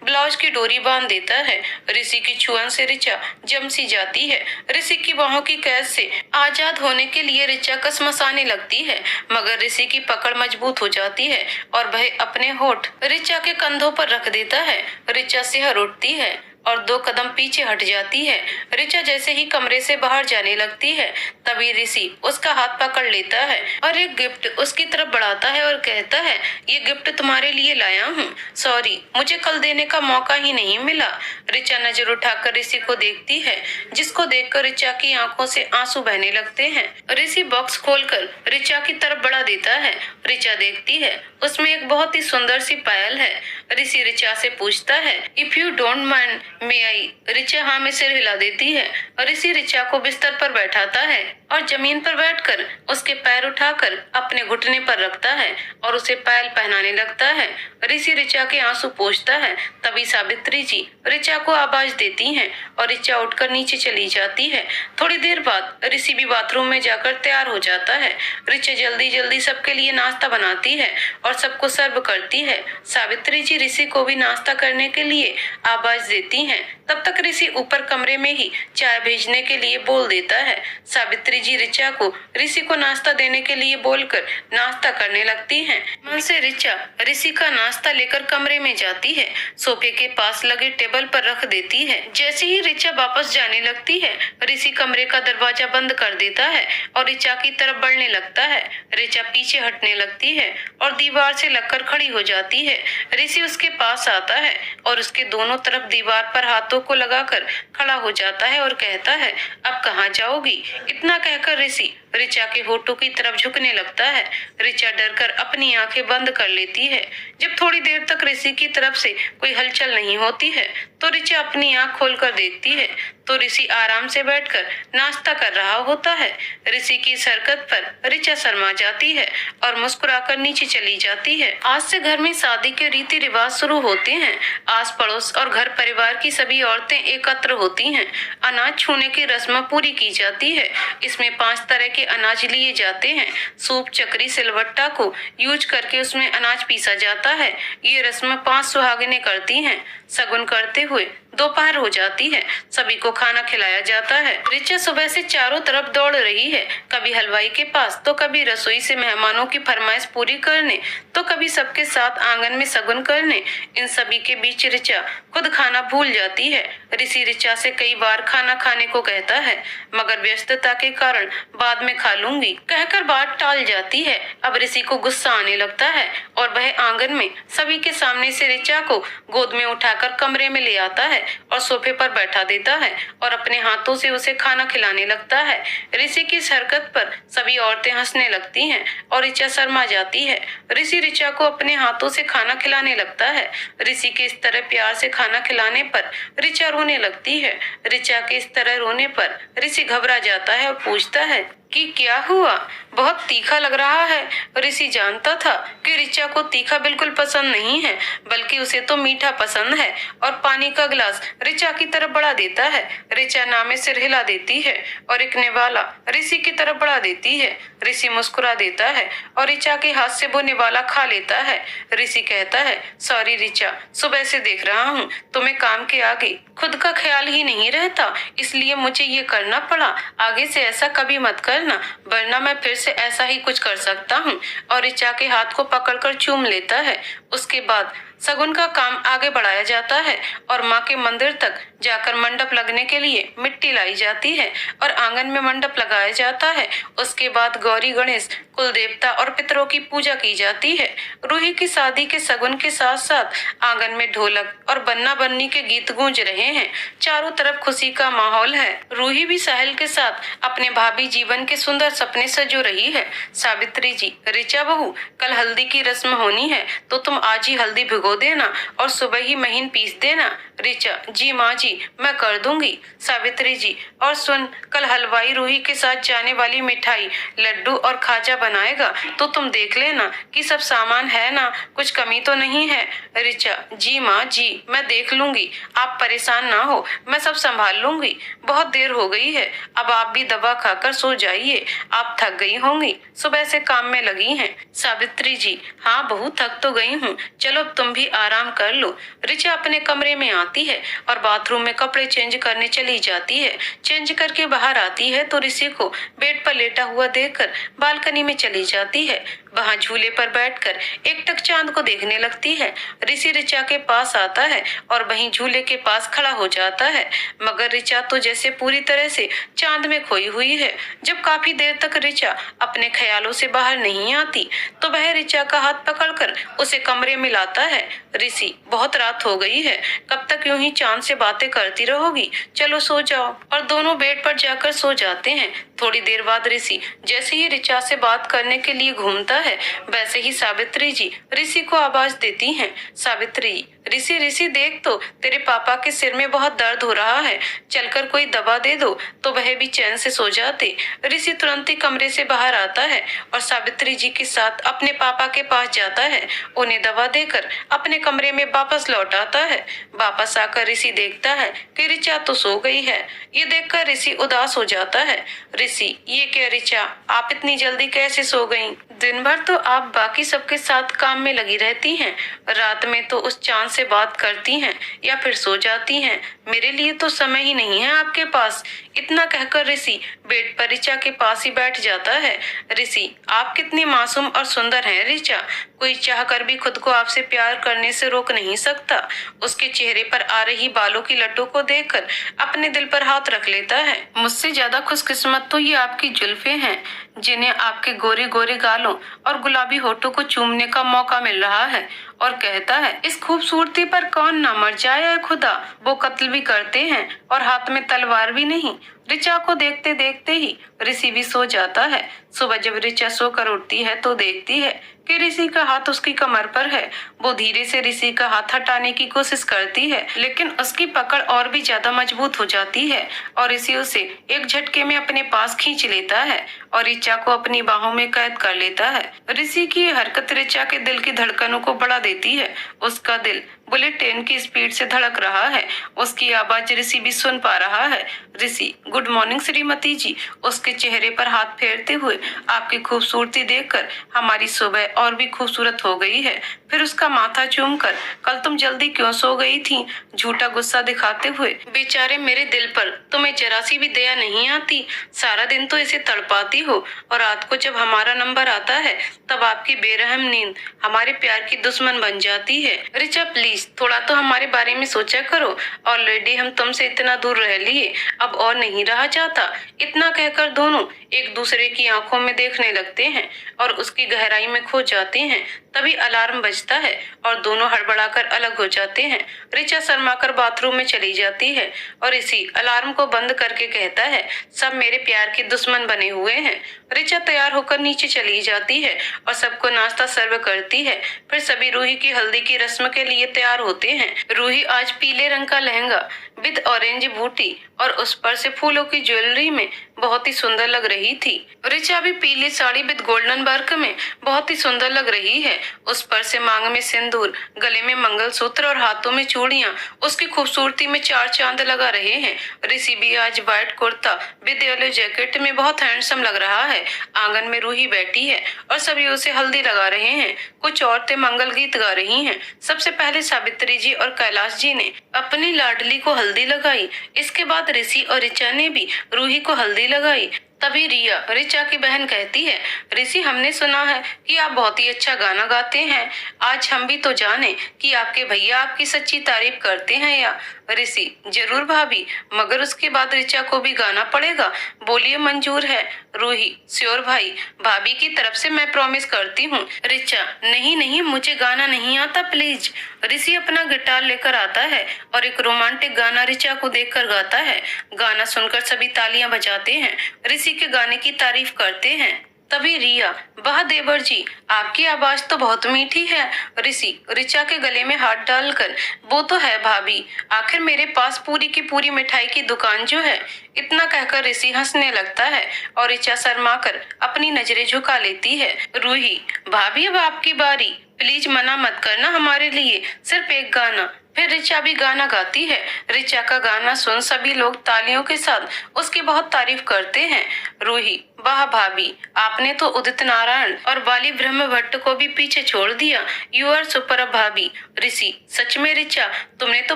ब्लाउज की डोरी बांध देता है। ऋषि की छुअन से ऋचा जम सी जाती है। ऋषि की बाहों की कैद से आजाद होने के लिए ऋचा कसमसाने लगती है, मगर ऋषि की पकड़ मजबूत हो जाती है और वह अपने होठ ऋचा के कंधों पर रख देता है। ऋचा सिहर उठती है और 2 कदम पीछे हट जाती है। ऋचा जैसे ही कमरे से बाहर जाने लगती है, तभी ऋषि उसका हाथ पकड़ लेता है और एक गिफ्ट उसकी तरफ बढ़ाता है और कहता है, ये गिफ्ट तुम्हारे लिए लाया हूँ, सॉरी मुझे कल देने का मौका ही नहीं मिला। ऋचा नजर उठाकर ऋषि को देखती है, जिसको देखकर ऋचा की आंखों से आंसू बहने लगते हैं। ऋषि बॉक्स खोलकर ऋचा की तरफ बढ़ा देता है। ऋचा देखती है, उसमें एक बहुत ही सुंदर सी पायल है। ऋषि ऋचा से पूछता है, इफ यू डोंट माइंड मे आई। ऋचा हाँ में सिर हिला देती है। ऋषि ऋचा को बिस्तर पर बैठाता है और जमीन पर बैठकर उसके पैर उठाकर अपने घुटने पर रखता है और उसे पायल पहनाने लगता है। ऋषि ऋचा के आंसू पोंछता है। तभी सावित्री जी ऋचा को आवाज देती हैं और ऋचा उठकर नीचे चली जाती है। थोड़ी देर बाद ऋषि भी बाथरूम में जाकर तैयार हो जाता है। ऋचा जल्दी जल्दी सबके लिए नाश्ता बनाती है और सबको सर्व करती है। सावित्री जी ऋषि को भी नाश्ता करने के लिए आवाज देती हैं। तब तक ऋषि ऊपर कमरे में ही चाय भेजने के लिए बोल देता है। सावित्री जी ऋचा को ऋषि को नाश्ता देने के लिए बोलकर नाश्ता करने लगती हैं। मन से ऋचा ऋषि का नाश्ता लेकर कमरे में जाती है, सोफे के पास लगे टेबल पर रख देती है। जैसे ही ऋचा वापस जाने लगती है, ऋषि कमरे का दरवाजा बंद कर देता है और ऋचा की तरफ बढ़ने लगता है। ऋचा पीछे हटने लगती है और दीवार से लगकर खड़ी हो जाती है। ऋषि उसके पास आता है और उसके दोनों तरफ दीवार पर हाथों को लगाकर खड़ा हो जाता है और कहता है, अब कहाँ जाओगी? इतना कहकर ऋषि ऋचा के होठों की तरफ झुकने लगता है। ऋचा डरकर अपनी आंखें बंद कर लेती है। जब थोड़ी देर तक ऋषि की तरफ से कोई हलचल नहीं होती है, तो ऋचा अपनी आंख खोलकर देखती है तो ऋषि आराम से बैठकर नाश्ता कर रहा होता है। ऋषि की इस हरकत पर ऋचा शर्मा जाती है और मुस्कुराकर नीचे चली जाती है। आज से घर में शादी के रीति रिवाज शुरू होते हैं। आस पड़ोस और घर परिवार की सभी औरतें एकत्र होती हैं। अनाज छूने की रस्म पूरी की जाती है। इसमें उसमें 5 तरह के अनाज लिए जाते हैं। सूप चक्री सिलवट्टा को यूज करके उसमें अनाज पीसा जाता है। ये रस्म 5 सुहागिनें करती हैं। शगुन करते हुए दोपहर हो जाती है। सभी को खाना खिलाया जाता है। ऋचा सुबह से चारों तरफ दौड़ रही है, कभी हलवाई के पास, तो कभी रसोई से मेहमानों की फरमाइश पूरी करने, तो कभी सबके साथ आंगन में शगुन करने। इन सभी के बीच ऋचा खुद खाना भूल जाती है। ऋषि ऋचा से कई बार खाना खाने को कहता है, मगर व्यस्तता के कारण बाद में खा लूंगी कहकर बात टाल जाती है। अब ऋषि को गुस्सा आने लगता है और वह आंगन में सभी के सामने से ऋचा को गोद में उठाकर कमरे में ले आता है और सोफे पर बैठा देता है और अपने हाथों से उसे खाना खिलाने लगता है। ऋषि की इस हरकत पर सभी औरतें हंसने लगती हैं और ऋचा शर्मा जाती है। ऋषि ऋचा को अपने हाथों से खाना खिलाने लगता है। ऋषि के इस तरह प्यार से खाना खिलाने पर ऋचा रोने लगती है। ऋचा के इस तरह रोने पर ऋषि घबरा जाता है और पूछता है कि क्या हुआ, बहुत तीखा लग रहा है। ऋषि जानता था कि ऋचा को तीखा बिल्कुल पसंद नहीं है, बल्कि उसे तो मीठा पसंद है, और पानी का गिलास ऋचा की तरफ बढ़ा देता है। ऋचा नामे सिर हिला देती है और एक निवाला ऋषि की तरफ बढ़ा देती है। ऋषि मुस्कुरा देता है और ऋचा के हाथ से वो निवाला खा लेता है। ऋषि कहता है, सॉरी ऋचा, सुबह से देख रहा हूँ तुम्हें काम के आगे खुद का ख्याल ही नहीं रहता, इसलिए मुझे ये करना पड़ा। आगे से ऐसा कभी मत करना, वरना मैं फिर से ऐसा ही कुछ कर सकता हूँ। और ऋचा के हाथ को पकड़कर चूम लेता है। उसके बाद शगुन का काम आगे बढ़ाया जाता है और माँ के मंदिर तक जाकर मंडप लगने के लिए मिट्टी लाई जाती है और आंगन में मंडप लगाया जाता है। उसके बाद गौरी गणेश कुल देवता और पितरों की पूजा की जाती है। रूही की शादी के शगुन के साथ साथ आंगन में ढोलक और बन्ना बन्नी के गीत गूंज रहे हैं। चारों तरफ खुशी का माहौल है। रूही भी साहिल के साथ अपने भावी जीवन के सुंदर सपने सजो रही है। सावित्री जी, ऋचा बहू, कल हल्दी की रस्म होनी है, तो तुम आज ही हल्दी भिगो देना और सुबह ही महीन पीस देना। ऋचा, जी माँ जी, मैं कर दूंगी। सावित्री जी, और सुन, कल हलवाई रूही के साथ जाने वाली मिठाई, लड्डू और खाजा बनाएगा, तो तुम देख लेना कि सब सामान है ना, कुछ कमी तो नहीं है। ऋचा, जी माँ जी, मैं देख लूंगी, आप परेशान ना हो, मैं सब संभाल लूंगी। बहुत देर हो गई है, अब आप भी दवा खाकर सो जाइए, आप थक गई होंगी, सुबह से काम में लगी हैं। सावित्री जी, हाँ बहू, थक तो गई हूँ, चलो अब तुम भी आराम कर लो। ऋचा अपने कमरे में आती है और बाथरूम में कपड़े चेंज करने चली जाती है। चेंज करके बाहर आती है तो ऋषि को बेड पर लेटा हुआ देखकर बालकनी में चली जाती है। वहां झूले पर बैठकर एकटक चांद को देखने लगती है। ऋषि ऋचा के पास आता है और वहीं झूले के पास खड़ा हो जाता है, मगर ऋचा तो जैसे पूरी तरह से चांद में खोई हुई है। जब काफी देर तक ऋचा अपने ख्यालों से बाहर नहीं आती तो वह ऋचा का हाथ पकड़कर उसे कमरे में लाता है। ऋषि, बहुत रात हो गई है, कब तक यूं ही चांद से बातें करती रहोगी, चलो सो जाओ। और दोनों बेड पर जाकर सो जाते हैं। थोड़ी देर बाद ऋषि जैसे ही ऋचा से बात करने के लिए घूमता है, वैसे ही सावित्री जी ऋषि को आवाज देती हैं। सावित्री, ऋषि ऋषि देख तो, तेरे पापा के सिर में बहुत दर्द हो रहा है, चलकर कोई दवा दे दो तो वह भी चैन से सो जाते। ऋषि तुरंत ही कमरे से बाहर आता है और सावित्री जी के साथ अपने पापा के पास जाता है। उन्हें दवा देकर अपने कमरे में वापस लौट आता है। वापस आकर ऋषि देखता है कि ऋचा तो सो गई है। ये देखकर ऋषि उदास हो जाता है। ऋषि, ये क्या ऋचा, आप इतनी जल्दी कैसे सो गईं? दिन भर तो आप बाकी सबके साथ काम में लगी रहती हैं, रात में तो उस चांद से बात करती हैं या फिर सो जाती हैं। मेरे लिए तो समय ही नहीं है आपके पास। इतना कहकर ऋषि बेड पर ऋचा के पास ही बैठ जाता है। ऋषि, आप कितनी मासूम और सुंदर हैं ऋचा, कोई चाहकर भी खुद को आपसे प्यार करने से रोक नहीं सकता। उसके चेहरे पर आ रही बालों की लटों को देखकर अपने दिल पर हाथ रख लेता है। मुझसे ज्यादा खुशकिस्मत तो ये आपकी जुल्फे हैं, जिन्हें आपके गोरे गोरे गालों और गुलाबी होठों को चूमने का मौका मिल रहा है। और कहता है, इस खूबसूरती पर कौन ना मर जाए है खुदा। वो कत्ल भी करते हैं और हाथ में तलवार भी नहीं। ऋचा को देखते देखते ही ऋषि भी सो जाता है। सुबह जब ऋचा सोकर उठती है तो देखती है कि ऋषि का हाथ उसकी कमर पर है। वो धीरे से ऋषि का हाथ हटाने की कोशिश करती है, लेकिन उसकी पकड़ और भी ज्यादा मजबूत हो जाती है और ऋषि उसे एक झटके में अपने पास खींच लेता है और ऋचा को अपनी बाहों में कैद कर लेता है। ऋषि की हरकत ऋचा के दिल की धड़कनों को बढ़ा देती है। उसका दिल बुलेट ट्रेन की स्पीड से धड़क रहा है। उसकी आवाज ऋषि भी सुन पा रहा है। ऋषि, गुड मॉर्निंग श्रीमती जी। उसके चेहरे पर हाथ फेरते हुए, आपकी खूबसूरती देखकर हमारी सुबह और भी खूबसूरत हो गई है। फिर उसका माथा चूमकर, कल तुम जल्दी क्यों सो गई थी? झूठा गुस्सा दिखाते हुए, बेचारे मेरे दिल पर तुम्हें जरा सी भी दया नहीं आती। सारा दिन तो इसे तड़पाती हो और रात को जब हमारा नंबर आता है तब आपकी बेरहम नींद हमारे प्यार की दुश्मन बन जाती है। ऋचा प्लीज थोड़ा तो हमारे बारे में सोचा करो। ऑलरेडी हम तुमसे इतना दूर रह लिए, अब और नहीं रहा जाता। इतना कहकर दोनों एक दूसरे की आंखों में देखने लगते हैं और उसकी गहराई में खो जाते हैं। तभी अलार्म बजता है और दोनों हड़बड़ाकर अलग हो जाते हैं। ऋचा शर्माकर बाथरूम में चली जाती है और इसी अलार्म को बंद करके कहता है, सब मेरे प्यार के दुश्मन बने हुए हैं। ऋचा तैयार होकर नीचे चली जाती है और सबको नाश्ता सर्व करती है। फिर सभी रूही की हल्दी की रस्म के लिए तैयार होते हैं। रूही आज पीले रंग का लहंगा विद ऑरेंज बूटी और उस पर से फूलों की ज्वेलरी में बहुत ही सुंदर लग रही थी। ऋचा भी पीली साड़ी विद गोल्डन वर्क में बहुत ही सुंदर लग रही है। उस पर से मांग में सिंदूर, गले में मंगलसूत्र और हाथों में चूड़ियां उसकी खूबसूरती में चार चांद लगा रहे हैं। ऋषि भी आज white kurta with yellow jacket में बहुत हैंडसम लग रहा है। आंगन में रूही बैठी है और सभी उसे हल्दी लगा रहे हैं। कुछ औरतें मंगल गीत गा रही हैं। सबसे पहले सावित्री जी और कैलाश जी ने अपनी लाडली को हल्दी लगाई। इसके बाद ऋषि और ऋचा ने भी रूही को हल्दी लगाई। तभी रिया, ऋचा की बहन, कहती है, ऋषि हमने सुना है कि आप बहुत ही अच्छा गाना गाते हैं। आज हम भी तो जाने कि आपके भैया आपकी सच्ची तारीफ करते हैं या? ऋषि, जरूर भाभी, मगर उसके बाद ऋचा को भी गाना पड़ेगा। बोलिए मंजूर है? रूही, श्योर भाई, भाभी की तरफ से मैं प्रॉमिस करती हूँ। ऋचा, नहीं नहीं, मुझे गाना नहीं आता प्लीज। ऋषि अपना गिटार लेकर आता है और एक रोमांटिक गाना ऋचा को देखकर गाता है। गाना सुनकर सभी तालियां बजाते हैं, ऋषि के गाने की तारीफ करते हैं। तभी रिया, वाह देवर जी, आपकी आवाज तो बहुत मीठी है। ऋषि ऋचा के गले में हाथ डालकर, वो तो है भाभी, आखिर मेरे पास पूरी की पूरी मिठाई की दुकान जो है। इतना कहकर ऋषि हंसने लगता है और ऋचा शर्माकर अपनी नजरें झुका लेती है। रूही, भाभी अब आपकी बारी, प्लीज मना मत करना हमारे लिए, सिर्फ एक गाना। फिर ऋचा भी गाना गाती है। ऋचा का गाना सुन सभी लोग तालियों के साथ उसकी बहुत तारीफ करते हैं। रूही, वाह भाभी, आपने तो उदित नारायण और बाली ब्रह्म भट्ट को भी पीछे छोड़ दिया। यू आर सुपर भाभी। ऋषि, सच में ऋचा, तुमने तो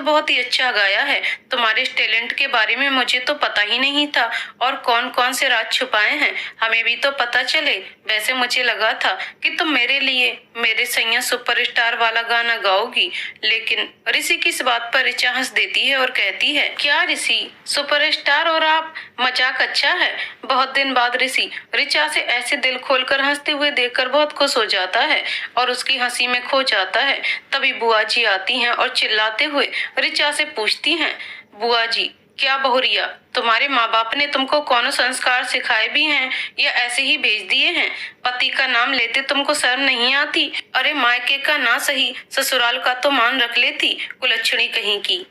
बहुत ही अच्छा गाया है। तुम्हारे इस टैलेंट के बारे में मुझे तो पता ही नहीं था, और कौन कौन से राज छुपाए हैं हमें भी तो पता चले। वैसे मुझे लगा था कि तुम मेरे लिए मेरे सैया सुपरस्टार वाला गाना गाओगी, लेकिन ऋषि की इस बात पर ऋचा हंस देती है और कहती है, क्या ऋषि, सुपरस्टार और आप? मजाक अच्छा है। बहुत दिन बाद ऋषि ऋचा से ऐसे दिल खोलकर हंसते हुए देखकर बहुत खुश हो जाता है और उसकी हंसी में खो जाता है। तभी बुआ जी आती हैं और चिल्लाते हुए ऋचा से पूछती हैं, बुआ जी, क्या बहुरिया, तुम्हारे माँ बाप ने तुमको कौन संस्कार सिखाए भी हैं या ऐसे ही भेज दिए हैं? पति का नाम लेते तुमको शर्म नहीं आती? अरे मायके का ना सही, ससुराल का तो मान रख लेती, कुलच्छणी कहीं की।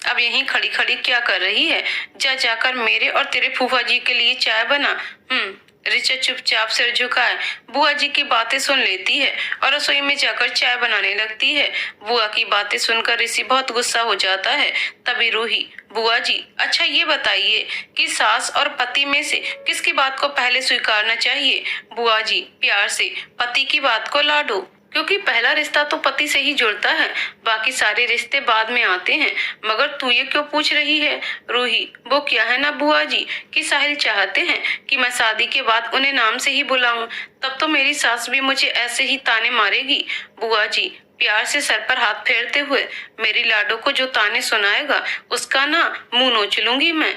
अब यहीं खड़ी खड़ी क्या कर रही है? जा जाकर मेरे और तेरे फूफा जी के लिए चाय बना। ऋचा चुपचाप सिर झुकाए बुआ जी की बातें सुन लेती है और रसोई में जाकर चाय बनाने लगती है। बुआ की बातें सुनकर ऋषि बहुत गुस्सा हो जाता है। तभी रूही, बुआ जी, अच्छा ये बताइए कि सास और पति में से किसकी बात को पहले स्वीकारना चाहिए? बुआ जी, प्यार से पति की बात को लाडो, क्योंकि पहला रिश्ता तो पति से ही जुड़ता है, बाकी सारे रिश्ते बाद में आते हैं। मगर तू ये क्यों पूछ रही है? रूही, वो क्या है ना बुआ जी कि साहिल चाहते हैं कि मैं शादी के बाद उन्हें नाम से ही बुलाऊं, तब तो मेरी सास भी मुझे ऐसे ही ताने मारेगी। बुआ जी, प्यार से सर पर हाथ फेरते हुए, मेरी लाडो को जो ताने सुनाएगा उसका ना मुंह नोच लूंगी मैं।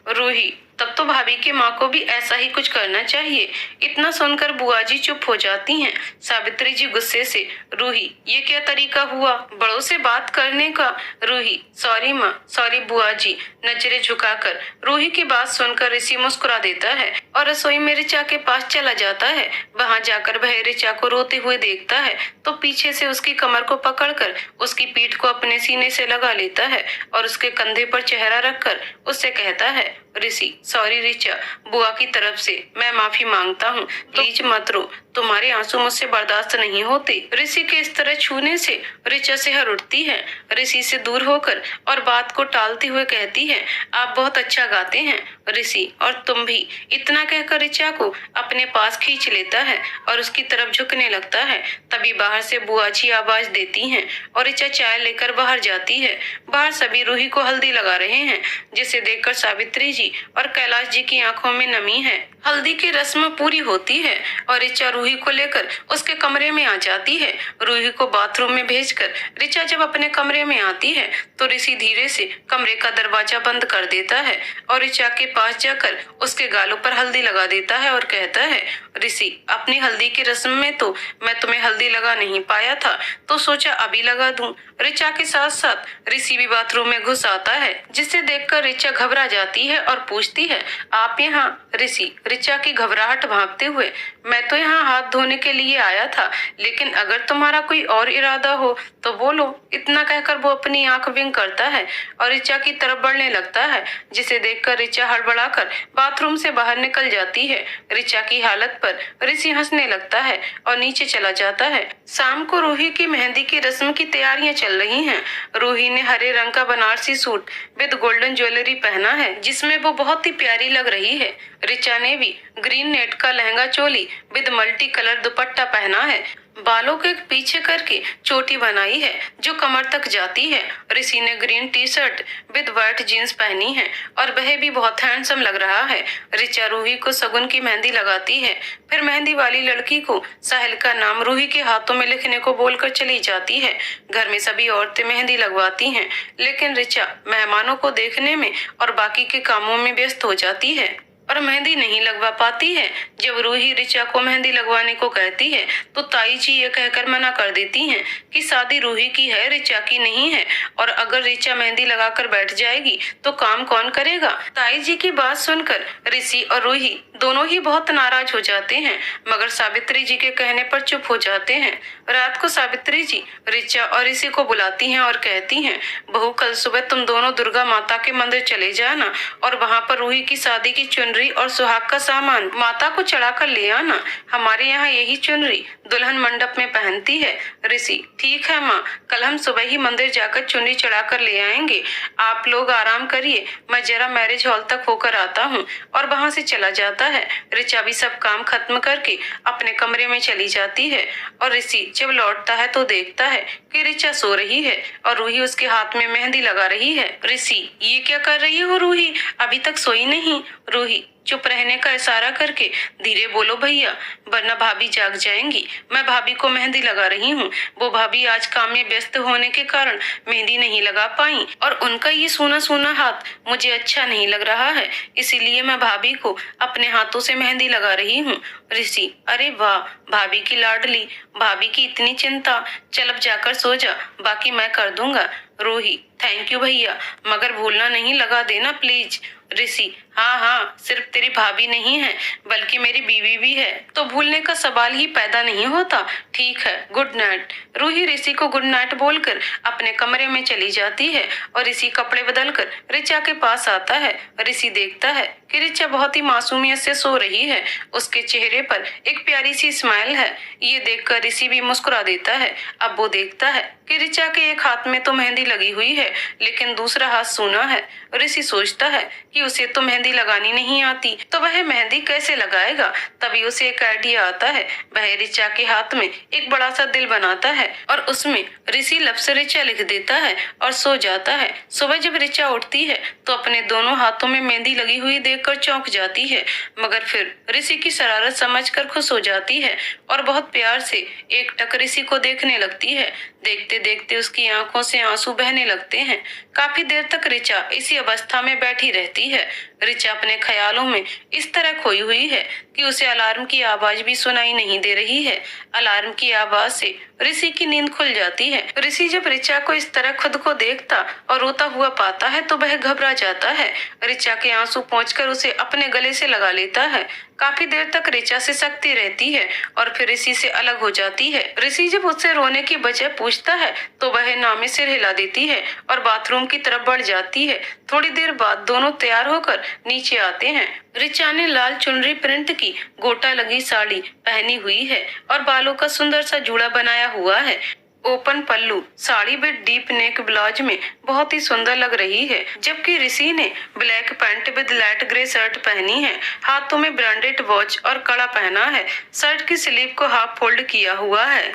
रूही, तब तो भाभी की माँ को भी ऐसा ही कुछ करना चाहिए। इतना सुनकर बुआ जी चुप हो जाती हैं। सावित्री जी गुस्से से, रूही, ये क्या तरीका हुआ बड़ों से बात करने का? रूही, सॉरी माँ, सॉरी बुआ जी। नजरें झुकाकर रूही की बात सुनकर ऋषि मुस्कुरा देता है और रसोई में ऋचा के पास चला जाता है। वहाँ जाकर वह ऋचा को रोते हुए देखता है तो पीछे से उसकी कमर को पकड़कर उसकी पीठ को अपने सीने से लगा लेता है और उसके कंधे पर चेहरा रखकर उससे कहता है, ऋषि, सॉरी रिचा, बुआ की तरफ से मैं माफी मांगता हूँ, प्लीज मत रो, तुम्हारे आंसू मुझसे बर्दाश्त नहीं होते। ऋषि के इस तरह छूने से रिचा सिहर उठती है, ऋषि से दूर होकर और बात को टालते हुए कहती है, आप बहुत अच्छा गाते हैं ऋषि, और तुम भी। इतना कहकर रिचा को अपने पास खींच लेता है और उसकी तरफ झुकने लगता है। तभी बाहर से बुआ जी आवाज देती हैं और रिचा चाय लेकर बाहर जाती है। बाहर सभी रूही को हल्दी लगा रहे हैं, जिसे देखकर सावित्री जी और कैलाश जी की आंखों में नमी है। हल्दी की रस्म पूरी होती है और रिचा रूही को लेकर उसके कमरे में आ जाती है। रूही को बाथरूम में भेजकर रिचा जब अपने कमरे में आती है तो ऋषि धीरे से कमरे का दरवाजा बंद कर देता है और रिचा के पास जाकर उसके गालों पर हल्दी लगा देता है और कहता है, ऋषि, अपनी हल्दी की रस्म में तो मैं तुम्हें हल्दी लगा नहीं पाया था, तो सोचा अभी लगा दूं। रिचा के साथ साथ ऋषि भी बाथरूम में घुस आता है, जिसे देखकर रिचा घबरा जाती है और पूछती है, आप यहाँ? ऋषि रिचा की घबराहट भांपते हुए, मैं तो यहाँ हाथ धोने के लिए आया था, लेकिन अगर तुम्हारा कोई और इरादा हो तो बोलो। इतना कहकर वो अपनी आंख विंग करता है और रिचा की तरफ बढ़ने लगता है, जिसे देखकर रिचा हड़बड़ाकर बाथरूम से बाहर निकल जाती है। रिचा की हालत पर ऋषि हंसने लगता है और नीचे चला जाता है। शाम को रूही की मेहंदी की रस्म की तैयारियां चल रही हैं। रूही ने हरे रंग का Banarasi suit with golden jewellery पहना है, जिसमें वो बहुत ही प्यारी लग रही है। रिचा ने भी ग्रीन नेट का lehenga choli with multi colour दुपट्टा पहना है। बालों के पीछे करके चोटी बनाई है जो कमर तक जाती है। ऋषि ने green T shirt with white jeans पहनी है और वह भी बहुत हैंडसम लग रहा है। रिचा रूही को सगुन की मेहंदी लगाती है, फिर मेहंदी वाली लड़की को साहिल का नाम रूही के हाथों में लिखने को बोलकर चली जाती है। घर में सभी औरतें मेहंदी लगवाती हैं, लेकिन रिचा मेहमानों को देखने में और बाकी के कामों में व्यस्त हो जाती है और मेहंदी नहीं लगवा पाती है। जब रूही रिचा को मेहंदी लगवाने को कहती है तो ताई जी ये कहकर मना कर देती हैं कि शादी रूही की है, रिचा की नहीं है, और अगर रिचा मेहंदी लगाकर बैठ जाएगी तो काम कौन करेगा। ताई जी की बात सुनकर ऋषि और रूही दोनों ही बहुत नाराज हो जाते हैं, मगर सावित्री जी के कहने पर चुप हो जाते हैं। रात को सावित्री जी रिचा और ऋषि को बुलाती हैं और कहती हैं, बहू, कल सुबह तुम दोनों दुर्गा माता के मंदिर चले जाना और वहाँ पर रूही की शादी की चुनरी और सुहाग का सामान माता को चढ़ा कर ले आना। हमारे यहाँ यही चुनरी दुल्हन मंडप में पहनती है। ऋषि, ठीक है माँ, कल हम सुबह ही मंदिर जाकर चुनरी चढ़ा कर ले आएंगे। आप लोग आराम करिए, मैं जरा मैरिज हॉल तक होकर आता हूँ, और वहाँ से चला जाता है। रिचा भी सब काम खत्म करके अपने कमरे में चली जाती है और ऋषि जब लौटता है तो देखता है कि रिचा सो रही है और रूही उसके हाथ में मेहंदी लगा रही है। ऋषि, ये क्या कर रही हो रूही, अभी तक सोई नहीं? रूही चुप रहने का इशारा करके, धीरे बोलो भैया, वरना भाभी जाग जाएंगी। मैं भाभी को मेहंदी लगा रही हूँ। वो भाभी आज काम में व्यस्त होने के कारण मेहंदी नहीं लगा पाई और उनका ये सूना सूना हाथ मुझे अच्छा नहीं लग रहा है, इसीलिए मैं भाभी को अपने हाथों से मेहंदी लगा रही हूँ। ऋषि, अरे वाह, भाभी की लाडली, भाभी की इतनी चिंता, चल अब जाकर सो जा, बाकी मैं कर दूंगा। रूही, थैंक यू भैया, मगर भूलना नहीं लगा देना प्लीज। ऋषि, हाँ हाँ, सिर्फ तेरी भाभी नहीं है बल्कि मेरी बीवी भी है, तो भूलने का सवाल ही पैदा नहीं होता। ठीक है, गुड नाइट। रूही ऋषि को गुड नाइट बोलकर अपने कमरे में चली जाती है और ऋषि कपड़े बदलकर रिचा के पास आता है। ऋषि देखता है कि रिचा बहुत ही मासूमियत से सो रही है, उसके चेहरे पर एक प्यारी सी स्माइल है। ये देखकर ऋषि भी मुस्कुरा देता है। अब वो देखता है कि रिचा के एक हाथ में तो मेहंदी लगी हुई है, लेकिन दूसरा हाथ सूना है। ऋषि सोचता है कि उसे तो मेहंदी लगानी नहीं आती, तो वह मेहंदी कैसे लगाएगा। तभी उसे एक आइडिया आता है। वह रिचा के हाथ में एक बड़ा सा दिल बनाता है और उसमें ऋषि लफ्ज़ रिचा लिख देता है और सो जाता है। सुबह जब रिचा उठती है तो अपने दोनों हाथों में मेहंदी लगी हुई देखकर चौंक जाती है, मगर फिर ऋषि की शरारत समझकर खुश हो जाती है और बहुत प्यार से एकटक ऋषि को देखने लगती है। देखते देखते उसकी आंखों से आंसू बहने लगते हैं। काफी देर तक रिचा इसी अवस्था में बैठी रहती है। रिचा अपने ख्यालों में इस तरह खोई हुई है कि उसे अलार्म की आवाज भी सुनाई नहीं दे रही है। अलार्म की आवाज से ऋषि की नींद खुल जाती है। ऋषि जब रिचा को इस तरह खुद को देखता और रोता हुआ पाता है तो वह घबरा जाता है। रिचा के आंसू पहुंचकर उसे अपने गले से लगा लेता है। काफी देर तक रिचा से सकती रहती है और फिर ऋषि से अलग हो जाती है। ऋषि जब उससे रोने की वजह पूछता है तो वह नामे सिर हिला देती है और बाथरूम की तरफ बढ़ जाती है। थोड़ी देर बाद दोनों तैयार होकर नीचे आते हैं। ऋचा ने लाल चुनरी प्रिंट की गोटा लगी साड़ी पहनी हुई है और बालों का सुंदर सा जूड़ा बनाया हुआ है। Open pallu sari with deep neck blouse में बहुत ही सुंदर लग रही है, जबकि ऋषि ने black pant with light grey shirt पहनी है। हाथों में ब्रांडेड वॉच और कड़ा पहना है। शर्ट की स्लीव को हाफ फोल्ड किया हुआ है।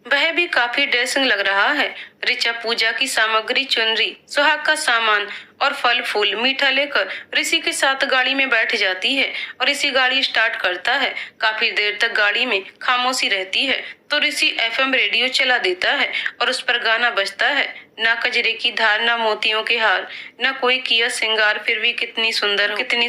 वह भी काफी ड्रेसिंग लग रहा है। ऋचा पूजा की सामग्री, चुनरी, सुहाग का सामान और फल फूल मीठा लेकर ऋषि के साथ गाड़ी में बैठ जाती है और ऋषि गाड़ी स्टार्ट करता है। काफी देर तक गाड़ी में खामोशी रहती है तो ऋषि एफएम रेडियो चला देता है और उस पर गाना बजता है। ना कजरे की धार, ना मोतियों के हार, ना कोई किया श्रृंगार, फिर भी कितनी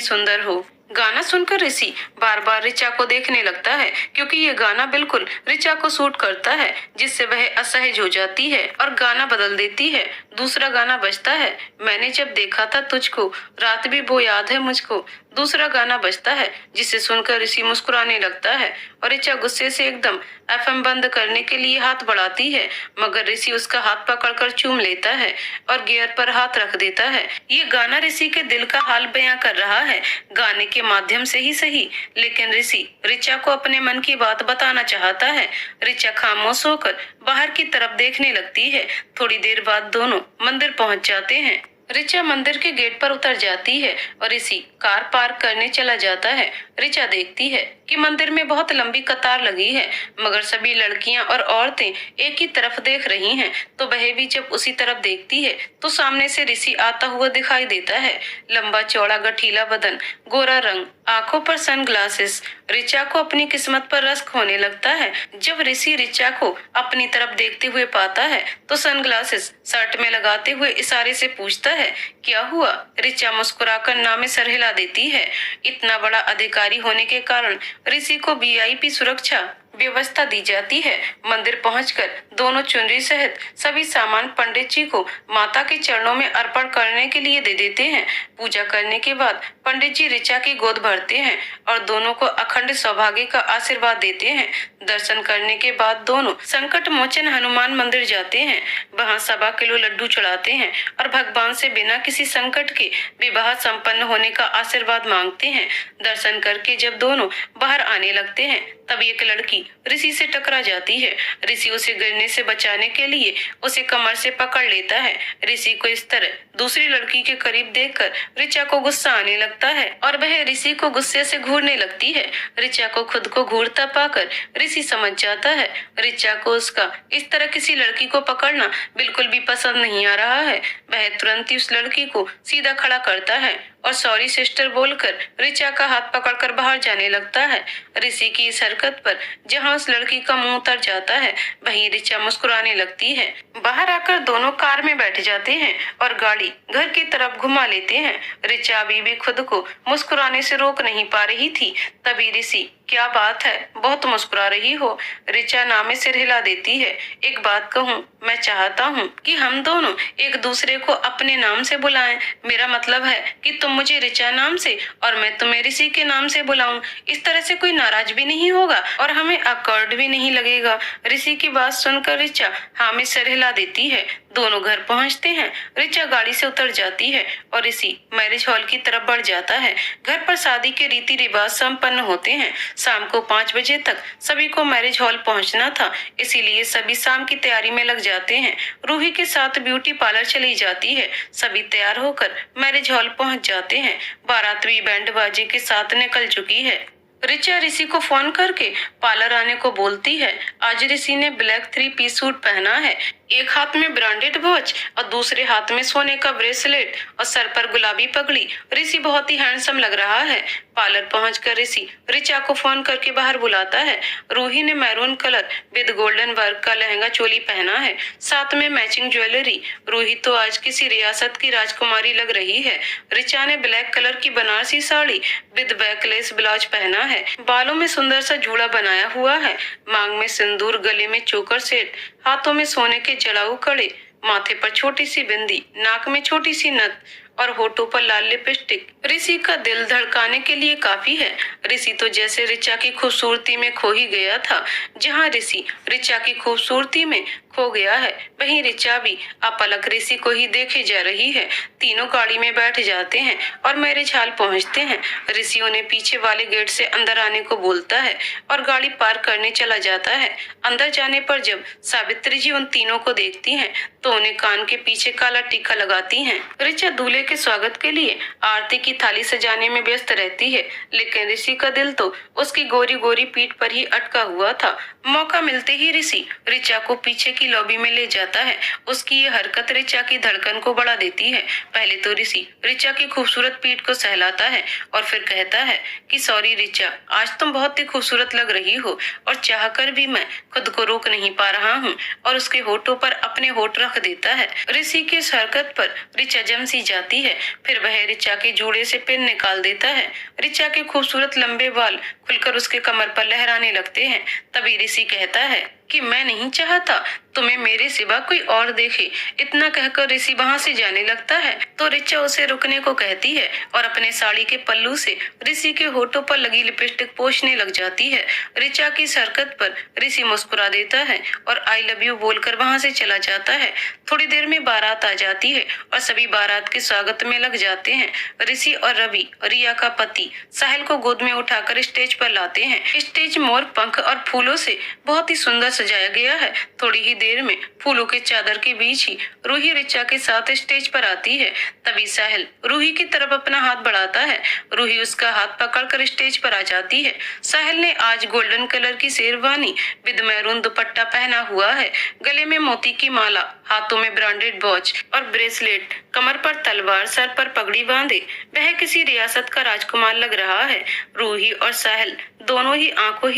सुंदर हो। गाना सुनकर ऋषि बार बार ऋचा को देखने लगता है, क्योंकि ये गाना बिल्कुल ऋचा को सूट करता है, जिससे वह असहज हो जाती है और गाना बदल देती है। दूसरा गाना बजता है, मैंने जब देखा था तुझको, रात भी वो याद है मुझको। दूसरा गाना बजता है, जिसे सुनकर ऋषि मुस्कुराने लगता है और ऋचा गुस्से से एकदम एफएम बंद करने के लिए हाथ बढ़ाती है, मगर ऋषि उसका हाथ पकड़कर चूम लेता है और गियर पर हाथ रख देता है। ये गाना ऋषि के दिल का हाल बयां कर रहा है, गाने के माध्यम से ही सही, लेकिन ऋषि ऋचा को अपने मन की बात बताना चाहता है। ऋचा खामोश होकर बाहर की तरफ देखने लगती है। थोड़ी देर बाद दोनों मंदिर पहुंच जाते हैं। ऋचा मंदिर के गेट पर उतर जाती है और ऋषि कार पार्क करने चला जाता है। ऋचा देखती है कि मंदिर में बहुत लंबी कतार लगी है, मगर सभी लड़कियां और औरतें एक ही तरफ देख रही हैं। तो वह भी जब उसी तरफ देखती है तो सामने से ऋषि आता हुआ दिखाई देता है। लंबा चौड़ा गठीला बदन, गोरा रंग, आंखों पर सनग्लासेस। ऋचा को अपनी किस्मत पर रश्क होने लगता है। जब ऋषि ऋचा को अपनी तरफ देखते हुए पाता है तो सनग्लासेस शर्ट में लगाते हुए इशारे से पूछता है, क्या हुआ? ऋचा मुस्कुराकर ना में सर हिला देती है। इतना बड़ा अधिकारी होने के कारण ऋषि को वीआईपी सुरक्षा व्यवस्था दी जाती है। मंदिर पहुंचकर दोनों चुनरी सहित सभी सामान पंडित जी को माता के चरणों में अर्पण करने के लिए दे देते हैं। पूजा करने के बाद पंडित जी ऋचा की गोद भरते हैं और दोनों को अखंड सौभाग्य का आशीर्वाद देते हैं। दर्शन करने के बाद दोनों संकट मोचन हनुमान मंदिर जाते हैं। वहां 1.25 किलो लड्डू चढ़ाते हैं और भगवान से बिना किसी संकट के विवाह संपन्न होने का आशीर्वाद मांगते हैं। दर्शन करके जब दोनों बाहर आने लगते हैं तब एक लड़की ऋषि से टकरा जाती है। ऋषि उसे गिरने से बचाने के लिए उसे कमर से पकड़ लेता है। ऋषि को इस तरह दूसरी लड़की के करीब देखकर ऋचा को गुस्सा आने लगता है और वह ऋषि को गुस्से से घूरने लगती है। ऋचा को खुद को घूरता पाकर ऋषि समझ जाता है ऋचा को उसका इस तरह किसी लड़की को पकड़ना बिल्कुल भी पसंद नहीं आ रहा है। वह तुरंत ही उस लड़की को सीधा खड़ा करता है और सॉरी सिस्टर बोलकर ऋचा का हाथ पकड़कर बाहर जाने लगता है। ऋषि की इस हरकत पर जहां उस लड़की का मुंह उतर जाता है, वहीं ऋचा मुस्कुराने लगती है। बाहर आकर दोनों कार में बैठ जाते हैं और गाड़ी घर की तरफ घुमा लेते हैं। ऋचा अभी भी खुद को मुस्कुराने से रोक नहीं पा रही थी। तभी ऋषि, क्या बात है, बहुत मुस्कुरा रही हो? ऋचा ना में सिर हिला देती है। एक बात कहूँ, मैं चाहता हूँ कि हम दोनों एक दूसरे को अपने नाम से बुलाएं। मेरा मतलब है कि तुम मुझे ऋचा नाम से और मैं तुम्हें ऋषि के नाम से बुलाऊं। इस तरह से कोई नाराज भी नहीं होगा और हमें अकॉर्ड भी नहीं लगेगा। ऋषि की बात सुनकर ऋचा हाँ में सिर हिला देती है। दोनों घर पहुंचते हैं। ऋचा गाड़ी से उतर जाती है और ऋषि मैरिज हॉल की तरफ बढ़ जाता है। घर पर शादी के रीति रिवाज संपन्न होते हैं। शाम को 5 बजे तक सभी को मैरिज हॉल पहुंचना था, इसीलिए सभी शाम की तैयारी में लग जाते हैं। रूही के साथ ब्यूटी पार्लर चली जाती है। सभी तैयार होकर मैरिज हॉल पहुंच जाते हैं। बारात भी बैंड बाजे के साथ निकल चुकी है। ऋचा ऋषि को फोन करके पार्लर आने को बोलती है। आज ऋषि ने ब्लैक 3 पीस सूट पहना है। एक हाथ में ब्रांडेड वॉच और दूसरे हाथ में सोने का ब्रेसलेट और सर पर गुलाबी पगड़ी। ऋषि बहुत ही हैंडसम लग रहा है। पार्लर पहुंचकर ऋषि ऋचा को फोन करके बाहर बुलाता है। रूही ने maroon colour with golden work का लहंगा चोली पहना है, साथ में मैचिंग ज्वेलरी। रूही तो आज किसी रियासत की राजकुमारी लग रही है। ऋचा ने ब्लैक कलर की Banarasi sari with backless blouse पहना है। बालों में सुंदर सा जूड़ा बनाया हुआ है। मांग में सिंदूर, गले में चोकर सेट, हाथों में सोने के जड़ाऊ कड़े, माथे पर छोटी सी बिंदी, नाक में छोटी सी नथ और होठों पर लाल लिपस्टिक ऋषि का दिल धड़काने के लिए काफी है। ऋषि तो जैसे ऋचा की खूबसूरती में खो ही गया था। जहां ऋषि ऋचा की खूबसूरती में खो गया है। वहीं ऋचा भी अपलक ऋषि को ही देखे जा रही है। तीनों गाड़ी में बैठ जाते हैं और मैरिज हॉल पहुंचते हैं। ऋषि उन्हें पीछे वाले गेट से अंदर आने को बोलता है और गाड़ी पार्क करने चला जाता है। अंदर जाने पर जब सावित्री जी उन तीनों को देखती हैं तो उन्हें कान के पीछे काला टीका लगाती हैं। ऋचा दूल्हे के स्वागत के लिए आरती की थाली सजाने में व्यस्त रहती है, लेकिन ऋषि का दिल तो उसकी गोरी गोरी पीठ पर ही अटका हुआ था। मौका मिलते ही ऋषि ऋचा को पीछे की लॉबी में ले जाता है। उसकी ये हरकत ऋचा की धड़कन को बढ़ा देती है। पहले तो ऋषि ऋचा की खूबसूरत पीठ को सहलाता है और फिर कहता है कि सॉरी ऋचा, आज तुम बहुत ही खूबसूरत लग रही हो और चाहकर भी मैं खुद को रोक नहीं पा रहा हूँ, और उसके होठों पर अपने होठ रख देता है। ऋषि की इस हरकत पर ऋचा जम सी जाती है। फिर वह ऋचा के जूड़े से पिन निकाल देता है। ऋचा के खूबसूरत लंबे बाल खुलकर उसके कमर पर लहराने लगते हैं। तभी ऋषि कहता है कि मैं नहीं चाहता तुम्हें मेरे सिवा कोई और देखे। इतना कहकर ऋषि वहाँ से जाने लगता है तो ऋचा उसे रुकने को कहती है और अपने साड़ी के पल्लू से ऋषि के होठों पर लगी लिपस्टिक पोंछने लग जाती है। ऋचा की इस हरकत पर ऋषि मुस्कुरा देता है और आई लव यू बोलकर वहाँ से चला जाता है। थोड़ी देर में बारात आ जाती है और सभी बारात के स्वागत में लग जाते हैं। ऋषि और रवि रिया का पति साहिल को गोद में उठाकर स्टेज पर लाते हैं। स्टेज मोर पंख और फूलों से बहुत ही सुंदर सजाया गया है। थोड़ी ही देर में फूलों के चादर के बीच ही रूही ऋचा के साथ स्टेज पर आती है। तभी साहिल रूही की तरफ अपना हाथ बढ़ाता है। रूही उसका हाथ पकड़कर स्टेज पर आ जाती है। साहिल ने आज गोल्डन कलर की शेरवानी विद मैरून दुपट्टा पहना हुआ है। गले में मोती की माला, हाथों में ब्रांडेड वॉच और ब्रेसलेट, कमर पर तलवार, सर पर पगड़ी बांधे वह किसी रियासत का राजकुमार लग रहा है। रूही और साहिल दोनों ही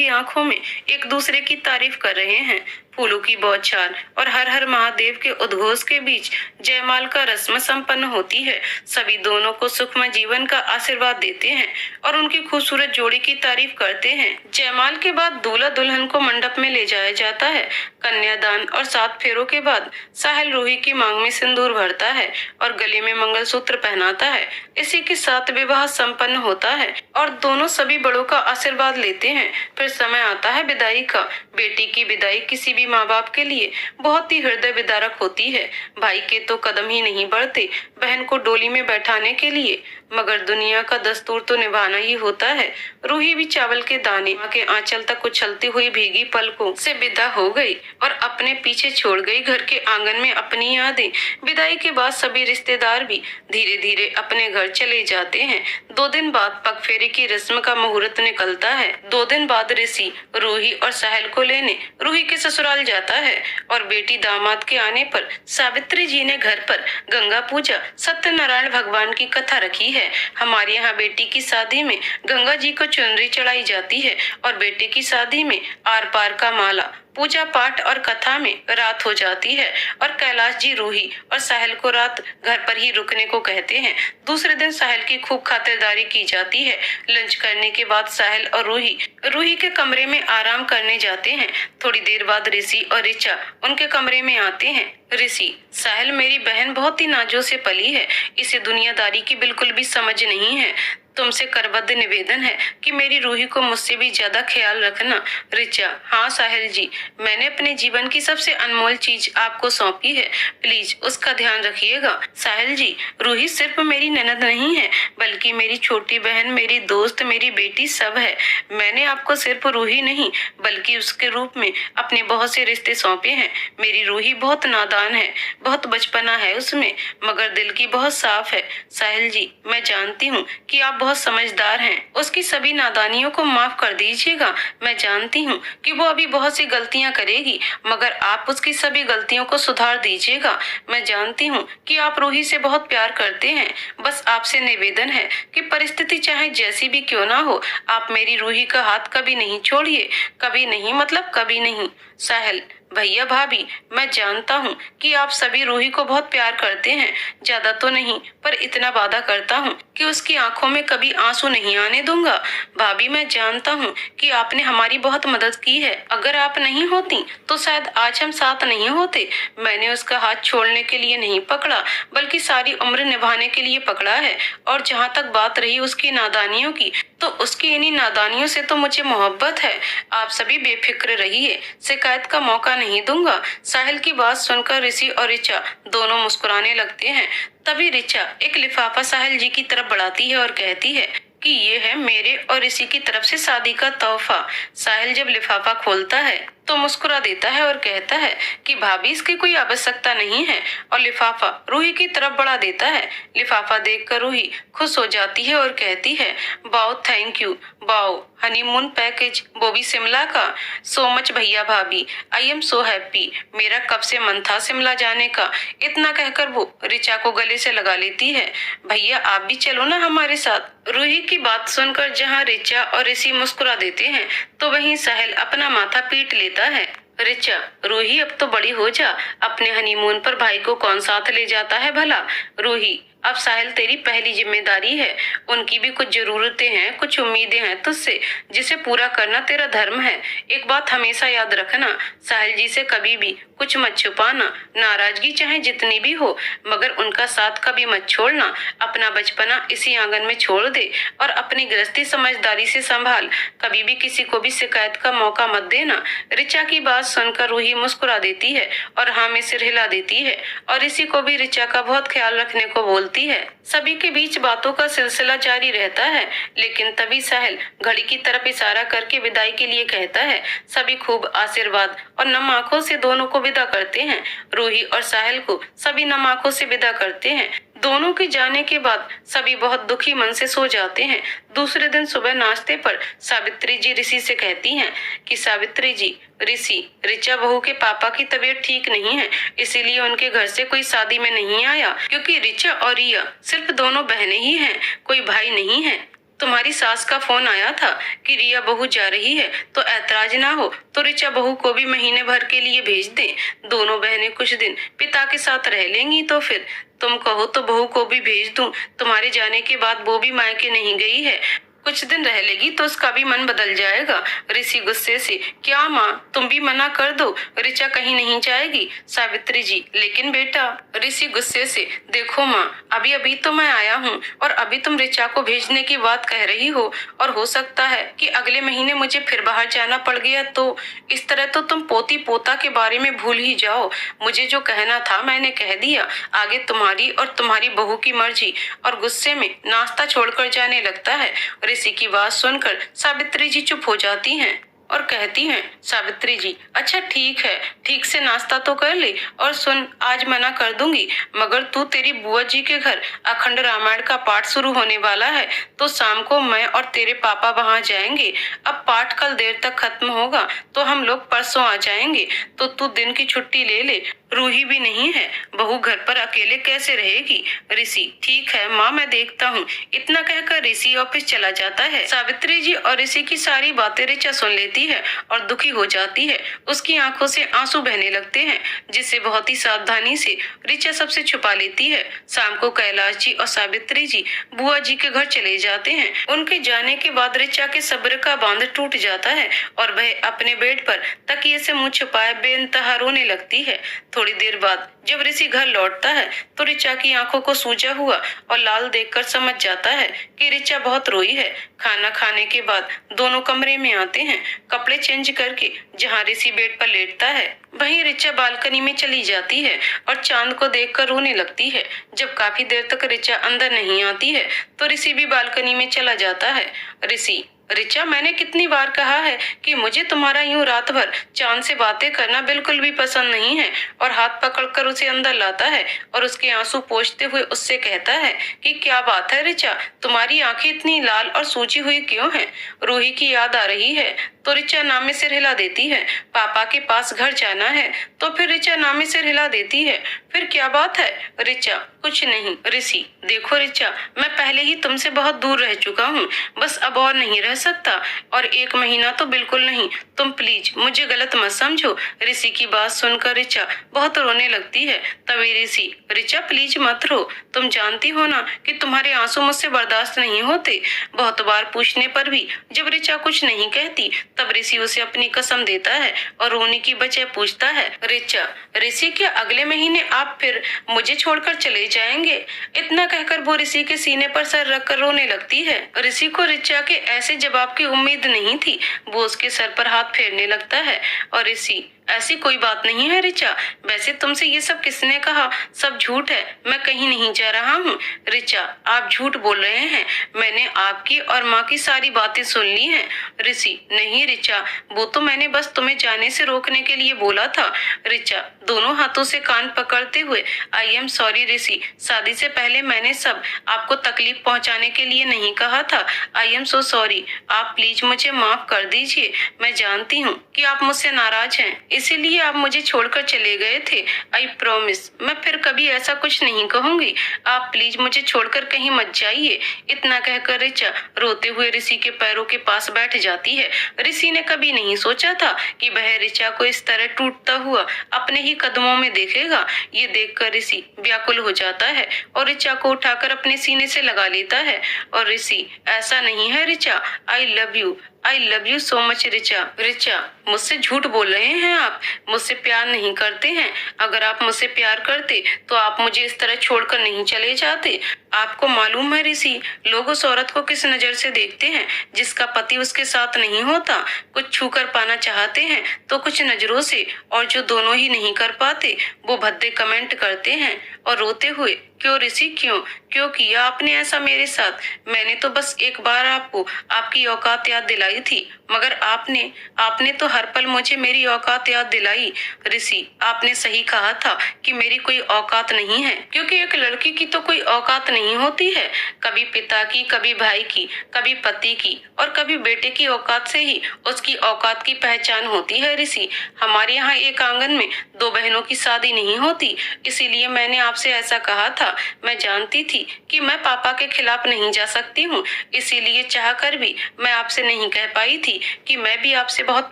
आंखों में एक दूसरे की तारीफ कर रहे हैं। फूलों की बौछार और हर हर महादेव के उद्घोष के बीच जयमाल का रस्म संपन्न होती है। सभी दोनों को सुखमय जीवन का आशीर्वाद देते हैं और उनकी खूबसूरत जोड़ी की तारीफ करते हैं। जयमाल के बाद दूल्हा दुल्हन को मंडप में ले जाया जाता है। कन्यादान और 7 फेरों के बाद साहिल रूही की मांग में सिंदूर भरता है और गले में मंगलसूत्र पहनाता है। इसी के साथ विवाह संपन्न होता है और दोनों सभी बड़ों का आशीर्वाद लेते हैं। फिर समय आता है विदाई का। बेटी की विदाई किसी भी माँ बाप के लिए बहुत ही हृदय विदारक होती है। भाई के तो कदम ही नहीं बढ़ते बहन को डोली में बैठाने के लिए, मगर दुनिया का दस्तूर तो निभाना ही होता है। रूही भी चावल के दाने के आंचल तक उछलती हुई भीगी पलकों से विदा हो गई और अपने पीछे छोड़ गई घर के आंगन में अपनी यादें। विदाई के बाद सभी रिश्तेदार भी धीरे धीरे अपने घर चले जाते हैं। 2 दिन बाद पगफेरे की रस्म का मुहूर्त निकलता है। 2 दिन बाद ऋषि रूही और साहिल को लेने रूही के ससुराल जाता है और बेटी दामाद के आने पर सावित्री जी ने घर पर गंगा पूजा, सत्यनारायण भगवान की कथा रखी है। हमारे यहाँ बेटी की शादी में गंगा जी को चुनरी चढ़ाई जाती है और बेटे की शादी में आर पार का माला, पूजा पाठ और कथा में रात हो जाती है और कैलाश जी रूही और साहिल को रात घर पर ही रुकने को कहते हैं। दूसरे दिन साहिल की खूब खातिरदारी की जाती है। लंच करने के बाद साहिल और रूही के कमरे में आराम करने जाते हैं। थोड़ी देर बाद ऋषि और ऋचा उनके कमरे में आते हैं। ऋषि, साहिल मेरी बहन बहुत ही नाजों से पली है, इसे दुनियादारी की बिल्कुल भी समझ नहीं है। तुमसे करबद्ध निवेदन है कि मेरी रूही को मुझसे भी ज्यादा ख्याल रखना। ऋचा, हाँ साहिल जी, मैंने अपने जीवन की सबसे अनमोल चीज आपको सौंपी है, प्लीज उसका ध्यान रखिएगा। साहिल जी, रूही सिर्फ मेरी ननद नहीं है बल्कि मेरी छोटी बहन, मेरी दोस्त, मेरी बेटी सब है। मैंने आपको सिर्फ रूही नहीं बल्कि उसके रूप में अपने बहुत से रिश्ते सौंपे हैं। मेरी रूही बहुत नादान है, बहुत बचपना है उसमें, मगर दिल की बहुत साफ है। साहिल जी, मैं जानती हूँ कि आप बहुत समझदार हैं। उसकी सभी नादानियों को माफ कर दीजिएगा। मैं जानती हूँ कि वो अभी बहुत सी गलतियाँ करेगी, मगर आप उसकी सभी गलतियों को सुधार दीजिएगा। मैं जानती हूँ कि आप रूही से बहुत प्यार करते हैं। बस आपसे निवेदन है कि परिस्थिति चाहे जैसी भी क्यों ना हो, आप मेरी रूही का हाथ कभी नहीं छोड़िए। कभी नहीं मतलब कभी नहीं। साहिल, भैया भाभी, मैं जानता हूँ कि आप सभी रूही को बहुत प्यार करते हैं, ज्यादा तो नहीं पर इतना वादा करता हूँ कि उसकी आंखों में कभी आंसू नहीं आने दूंगा। भाभी, मैं जानता हूँ कि आपने हमारी बहुत मदद की है। अगर आप नहीं होती तो शायद आज हम साथ नहीं होते। मैंने उसका हाथ छोड़ने के लिए नहीं पकड़ा बल्कि सारी उम्र निभाने के लिए पकड़ा है। और जहाँ तक बात रही उसकी नादानियों की, तो उसकी इन्हीं नादानियों से तो मुझे मोहब्बत है। आप सभी बेफिक्र रहिए, शिकायत का मौका नहीं दूंगा। साहिल की बात सुनकर ऋषि और ऋचा दोनों मुस्कुराने लगते हैं। तभी ऋचा एक लिफाफा साहिल जी की तरफ बढ़ाती है और कहती है कि ये है मेरे और ऋषि की तरफ से शादी का तोहफा। साहिल जब लिफाफा खोलता है तो मुस्कुरा देता है और कहता है कि भाभी इसकी कोई आवश्यकता नहीं है, और लिफाफा रूही की तरफ बढ़ा देता है। लिफाफा देखकर रूही खुश हो जाती है और कहती है, wow thank you, wow honeymoon package, वो भी शिमला का। सो मच भैया भाभी, आई एम सो हैप्पी। मेरा कब से मन था शिमला जाने का। इतना कहकर वो ऋचा को गले से लगा लेती है। भैया आप भी चलो ना हमारे साथ। रूही की बात सुनकर जहाँ ऋचा और ऋषि मुस्कुरा देते हैं तो वहीं साहिल अपना माथा पीट लेता है। ऋचा, रूही अब तो बड़ी हो जा, अपने हनीमून पर भाई को कौन साथ ले जाता है भला। रूही, अब साहिल तेरी पहली जिम्मेदारी है। उनकी भी कुछ जरूरतें हैं, कुछ उम्मीदें हैं तुझसे, जिसे पूरा करना तेरा धर्म है। एक बात हमेशा याद रखना, साहिल जी से कभी भी कुछ मत छुपाना। नाराजगी चाहे जितनी भी हो, मगर उनका साथ कभी मत छोड़ना। अपना बचपना इसी आंगन में छोड़ दे और अपनी गृहस्थी समझदारी से संभाल। कभी भी किसी को भी शिकायत का मौका मत देना। ऋचा की बात सुनकर रूही मुस्कुरा देती है और हाँ में सिर हिला देती है और इसी को भी ऋचा का बहुत ख्याल रखने को बोलती है। सभी के बीच बातों का सिलसिला जारी रहता है, लेकिन तभी साहिल घड़ी की तरफ इशारा करके विदाई के लिए कहता है। सभी खूब आशीर्वाद और नम आंखों से दोनों को विदा करते हैं। रूही और साहिल को सभी नम आंखों से विदा करते हैं। दोनों के जाने के बाद सभी बहुत दुखी मन से सो जाते हैं। दूसरे दिन सुबह नाश्ते पर सावित्री जी ऋषि से कहती हैं कि सावित्री जी, ऋषि, ऋचा बहू के पापा की तबीयत ठीक नहीं है, इसीलिए उनके घर से कोई शादी में नहीं आया, क्योंकि ऋचा और रिया सिर्फ दोनों बहनें ही हैं, कोई भाई नहीं है। तुम्हारी सास का फोन आया था कि रिया बहू जा रही है, तो ऐतराज ना हो तो ऋचा बहू को भी महीने भर के लिए भेज दें। दोनों बहनें कुछ दिन पिता के साथ रह लेंगी, तो फिर तुम कहो तो बहू को भी भेज दूं। तुम्हारे जाने के बाद वो भी मायके नहीं गई है, कुछ दिन रह लेगी तो उसका भी मन बदल जाएगा। ऋषि गुस्से से, क्या माँ, तुम भी मना कर दो, ऋचा कहीं नहीं जाएगी। सावित्री जी, लेकिन बेटा। ऋषि गुस्से से, देखो माँ, अभी अभी तो मैं आया हूँ और अभी तुम ऋचा को भेजने की बात कह रही हो, और हो सकता है कि अगले महीने मुझे फिर बाहर जाना पड़ गया तो इस तरह तो तुम पोती पोता के बारे में भूल ही जाओ। मुझे जो कहना था मैंने कह दिया, आगे तुम्हारी और तुम्हारी बहू की मर्जी। और गुस्से में नाश्ता छोड़कर जाने लगता है। ऋषि की बात सुनकर सावित्री जी चुप हो जाती हैं और कहती हैं, सावित्री जी, अच्छा ठीक है, ठीक से नाश्ता तो कर ले, और सुन, आज मना कर दूंगी, मगर तू तेरी बुआ जी के घर अखंड रामायण का पाठ शुरू होने वाला है, तो शाम को मैं और तेरे पापा वहां जाएंगे। अब पाठ कल देर तक खत्म होगा तो हम लोग परसों आ जाएंगे, तो तू दिन की छुट्टी ले ले। रूही भी नहीं है, बहू घर पर अकेले कैसे रहेगी। ऋषि, ठीक है माँ, मैं देखता हूँ। इतना कहकर ऋषि ऑफिस चला जाता है। सावित्री जी और ऋषि की सारी बातें ऋचा सुन लेती है और दुखी हो जाती है। उसकी आंखों से आंसू बहने लगते हैं, जिसे बहुत ही सावधानी से ऋचा सबसे छुपा लेती है। शाम को कैलाश जी और सावित्री जी बुआ जी के घर चले जाते हैं। उनके जाने के बाद ऋचा के सब्र का बांध टूट जाता है और वह अपने बेड पर तकिए से मुंह छुपाए बेइंतहा रोने लगती है। थोड़ी देर बाद जब ऋषि घर लौटता है तो ऋचा की आंखों को सूजा हुआ और लाल देखकर समझ जाता है कि ऋचा बहुत रोई है। खाना खाने के बाद दोनों कमरे में आते हैं। कपड़े चेंज करके जहां ऋषि बेड पर लेटता है, वहीं ऋचा बालकनी में चली जाती है और चांद को देखकर रोने लगती है। जब काफी देर तक ऋचा अंदर नहीं आती है तो ऋषि भी बालकनी में चला जाता है। ऋषि, ऋचा, मैंने कितनी बार कहा है कि मुझे तुम्हारा यूं रात भर चांद से बातें करना बिल्कुल भी पसंद नहीं है। और हाथ पकड़कर उसे अंदर लाता है और उसके आंसू पोंछते हुए उससे कहता है कि क्या बात है ऋचा, तुम्हारी आंखें इतनी लाल और सूजी हुई क्यों हैं? रूही की याद आ रही है। तो ऋचा नाम में सिर हिला देती है। पापा के पास घर जाना है। तो फिर ऋचा नाम में सिर हिला देती है। फिर क्या बात है? ऋचा, कुछ नहीं। ऋषि, देखो ऋचा, मैं पहले ही तुमसे बहुत दूर रह चुका हूँ, बस अब और नहीं रह सकता, और 1 महीना तो बिल्कुल नहीं। तुम प्लीज मुझे गलत मत समझो। ऋषि की बात सुनकर ऋचा बहुत रोने लगती है। तभी ऋषि, ऋचा प्लीज मत रो, तुम जानती हो ना कि तुम्हारे आंसू मुझसे बर्दाश्त नहीं होते। बहुत बार पूछने पर भी जब ऋचा कुछ नहीं कहती तब ऋषि उसे अपनी कसम देता है और रोने की बजाय पूछता है, ऋचा, ऋषि क्या अगले महीने आप फिर मुझे छोड़कर चले जाएंगे? इतना कहकर वो ऋषि के सीने पर सर रखकर रोने लगती है। ऋषि को ऋचा के ऐसे जवाब की उम्मीद नहीं थी। वो उसके सर पर हाथ फेरने लगता है और ऋषि, ऐसी कोई बात नहीं है ऋचा, वैसे तुमसे ये सब किसने कहा? सब झूठ है, मैं कहीं नहीं जा रहा हूँ। ऋचा, आप झूठ बोल रहे हैं, मैंने आपकी और माँ की सारी बातें सुन ली हैं। ऋषि, नहीं ऋचा, वो तो मैंने बस तुम्हें जाने से रोकने के लिए बोला था। ऋचा दोनों हाथों से कान पकड़ते हुए, आई एम सॉरी ऋषि, शादी से पहले मैंने सब आपको तकलीफ पहुँचाने के लिए नहीं कहा था। आई एम सो सॉरी, आप प्लीज मुझे माफ कर दीजिए। मैं जानती हूँ कि आप मुझसे नाराज हैं, इसीलिए आप मुझे छोड़कर चले गए थे। आई प्रॉमिस, मैं फिर कभी ऐसा कुछ नहीं कहूंगी। आप प्लीज मुझे छोड़कर कहीं मत जाइए। इतना कहकर ऋचा रोते हुए ऋषि के पैरों के पास बैठ जाती है। ऋषि ने कभी नहीं सोचा था कि वह ऋचा को इस तरह टूटता हुआ अपने ही कदमों में देखेगा। ये देखकर ऋषि व्याकुल हो जाता है और ऋचा को उठाकर अपने सीने से लगा लेता है और ऋषि, ऐसा नहीं है Richa, I love you so much Richa. Richa, मुझसे झूठ बोल रहे हैं आप, मुझसे प्यार नहीं करते हैं। अगर आप मुझसे प्यार करते तो आप मुझे इस तरह छोड़कर नहीं चले जाते। आपको मालूम है ऋषि, लोग उस औरत को किस नजर से देखते हैं जिसका पति उसके साथ नहीं होता। कुछ छू कर पाना चाहते हैं तो कुछ नजरों से, और जो दोनों ही नहीं कर पाते वो भद्दे कमेंट करते हैं और रोते हुए, क्यों ऋषि, क्यों किया आपने ऐसा मेरे साथ? मैंने तो बस एक बार आपको आपकी औकात याद दिलाई थी, मगर आपने तो हर पल मुझे मेरी औकात याद दिलाई। ऋषि, आपने सही कहा था कि मेरी कोई औकात नहीं है, क्योंकि एक लड़की की तो कोई औकात नहीं होती है। कभी पिता की, कभी भाई की, कभी पति की और कभी बेटे की औकात से ही उसकी औकात की पहचान होती है। ऋषि, हमारे यहाँ एक आंगन में दो बहनों की शादी नहीं होती, इसीलिए मैंने आपसे ऐसा कहा था। मैं जानती थी कि मैं पापा के खिलाफ नहीं जा सकती हूँ, इसीलिए चाहकर भी मैं आपसे नहीं कह पाई थी कि मैं भी आपसे बहुत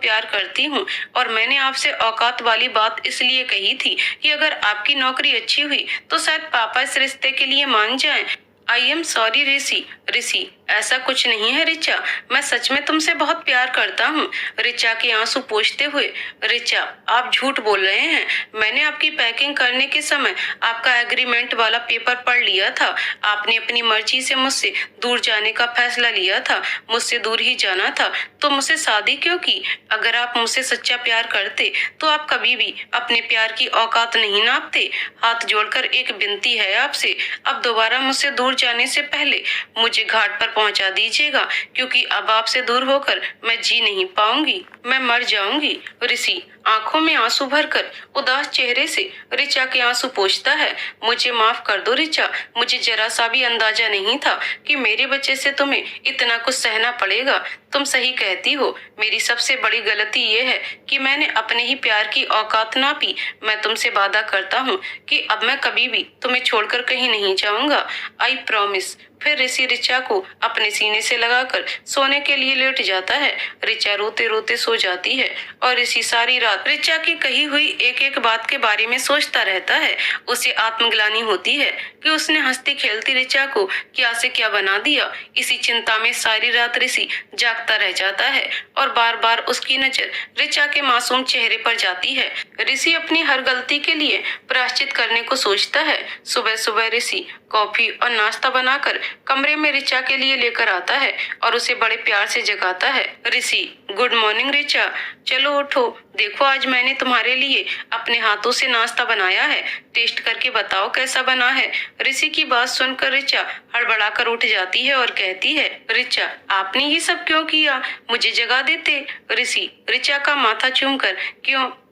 प्यार करती हूँ। और मैंने आपसे औकात वाली बात इसलिए कही थी कि अगर आपकी नौकरी अच्छी हुई तो शायद पापा इस रिश्ते के लिए मान जाएं। आई एम सॉरी ऋषि, ऐसा कुछ नहीं है ऋचा, मैं सच में तुमसे बहुत प्यार करता हूँ। ऋचा के आंसू पोंछते हुए, ऋचा, आप झूठ बोल रहे हैं। मैंने आपकी पैकिंग करने के समय आपका एग्रीमेंट वाला पेपर पढ़ लिया था। आपने अपनी मर्जी से मुझसे दूर जाने का फैसला लिया था, मुझसे दूर ही जाना था, तो मुझसे शादी क्यों की? अगर आप मुझसे सच्चा प्यार करते तो आप कभी भी अपने प्यार की औकात नहीं नापते। हाथ जोड़कर एक विनती है आपसे, अब दोबारा मुझसे दूर जाने से पहले मुझे घाट पर पहुंचा दीजिएगा, क्योंकि अब आपसे दूर होकर मैं जी नहीं पाऊंगी, मैं मर जाऊंगी। ऋषि आंखों में आंसू भरकर उदास चेहरे से ऋचा के आंसू पोंछता है। मुझे माफ कर दो ऋचा, मुझे जरा सा भी अंदाजा नहीं था कि मेरी वजह से तुम्हें इतना कुछ सहना पड़ेगा। तुम सही कहती हो, मेरी सबसे बड़ी गलती ये है कि मैंने अपने ही प्यार की औकात नापी। मैं तुमसे वादा करता हूँ कि अब मैं कभी भी तुम्हें छोड़कर कहीं नहीं जाऊंगा। I promise. फिर ऋषि ऋचा को अपने सीने से लगाकर सोने के लिए लेट जाता है। ऋचा रोते रोते सो जाती है और ऋषि सारी रात ऋचा की कही हुई एक एक बात के बारे में सोचता रहता है। उसे आत्मग्लानि होती है कि उसने हंसती खेलती ऋचा को क्या से क्या बना दिया। इसी चिंता में सारी रात ऋषि जागता रह जाता है और बार बार उसकी नजर ऋचा के मासूम चेहरे पर जाती है। ऋषि अपनी हर गलती के लिए प्रायश्चित करने को सोचता है। सुबह सुबह ऋषि कॉफी और नाश्ता बनाकर कमरे में ऋचा के लिए लेकर आता है और उसे बड़े प्यार से जगाता है। ऋषि, गुड मॉर्निंग ऋचा, चलो उठो, देखो आज मैंने तुम्हारे लिए अपने हाथों से नाश्ता बनाया है, टेस्ट करके बताओ कैसा बना है। ऋषि की बात सुनकर ऋचा हड़बड़ाकर उठ जाती है और कहती है, ऋचा आपने ये सब क्यों किया, मुझे जगा देते। ऋषि ऋचा का माथा चूमकर,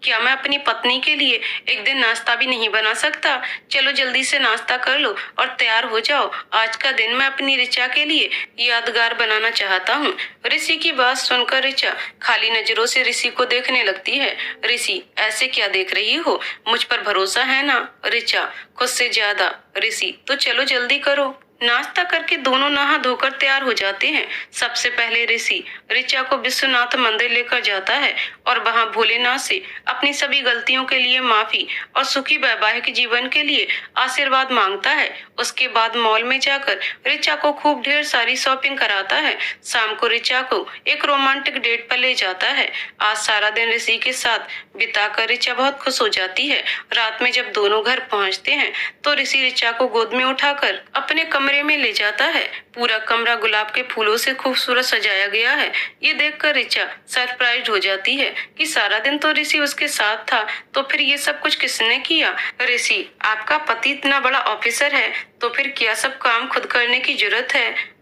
क्या मैं अपनी पत्नी के लिए एक दिन नाश्ता भी नहीं बना सकता? चलो जल्दी से नाश्ता कर लो और तैयार हो जाओ, आज का दिन मैं अपनी ऋचा के लिए यादगार बनाना चाहता हूँ। ऋषि की बात सुनकर ऋचा खाली नजरों से ऋषि को देखने लगती है। ऋषि, ऐसे क्या देख रही हो, मुझ पर भरोसा है ना? ऋचा, खुद से ज्यादा। ऋषि, तो चलो जल्दी करो। नाश्ता करके दोनों नहा धोकर तैयार हो जाते हैं। सबसे पहले ऋषि ऋचा को विश्वनाथ मंदिर लेकर जाता है और वहां भोलेनाथ से अपनी सभी गलतियों के लिए माफी और सुखी वैवाहिक जीवन के लिए आशीर्वाद मांगता है। उसके बाद मॉल में जाकर ऋचा को खूब ढेर सारी शॉपिंग कराता है। शाम को ऋचा को एक रोमांटिक डेट पर ले जाता है। आज सारा दिन ऋषि के साथ बिताकर ऋचा बहुत खुश हो जाती है। रात में जब दोनों घर पहुंचते हैं तो ऋषि ऋचा को गोद में उठाकर अपने कमरे में ले जाता है। पूरा कमरा गुलाब के फूलों से खूबसूरत सजाया गया है। ये देखकर ऋचा सरप्राइज हो जाती है कि सारा दिन तो ऋषि उसके साथ था, तो फिर ये सब कुछ किसने किया? ऋषि, आपका पति इतना बड़ा ऑफिसर है तो फिर क्या सब काम खुद करने की जरूरत है?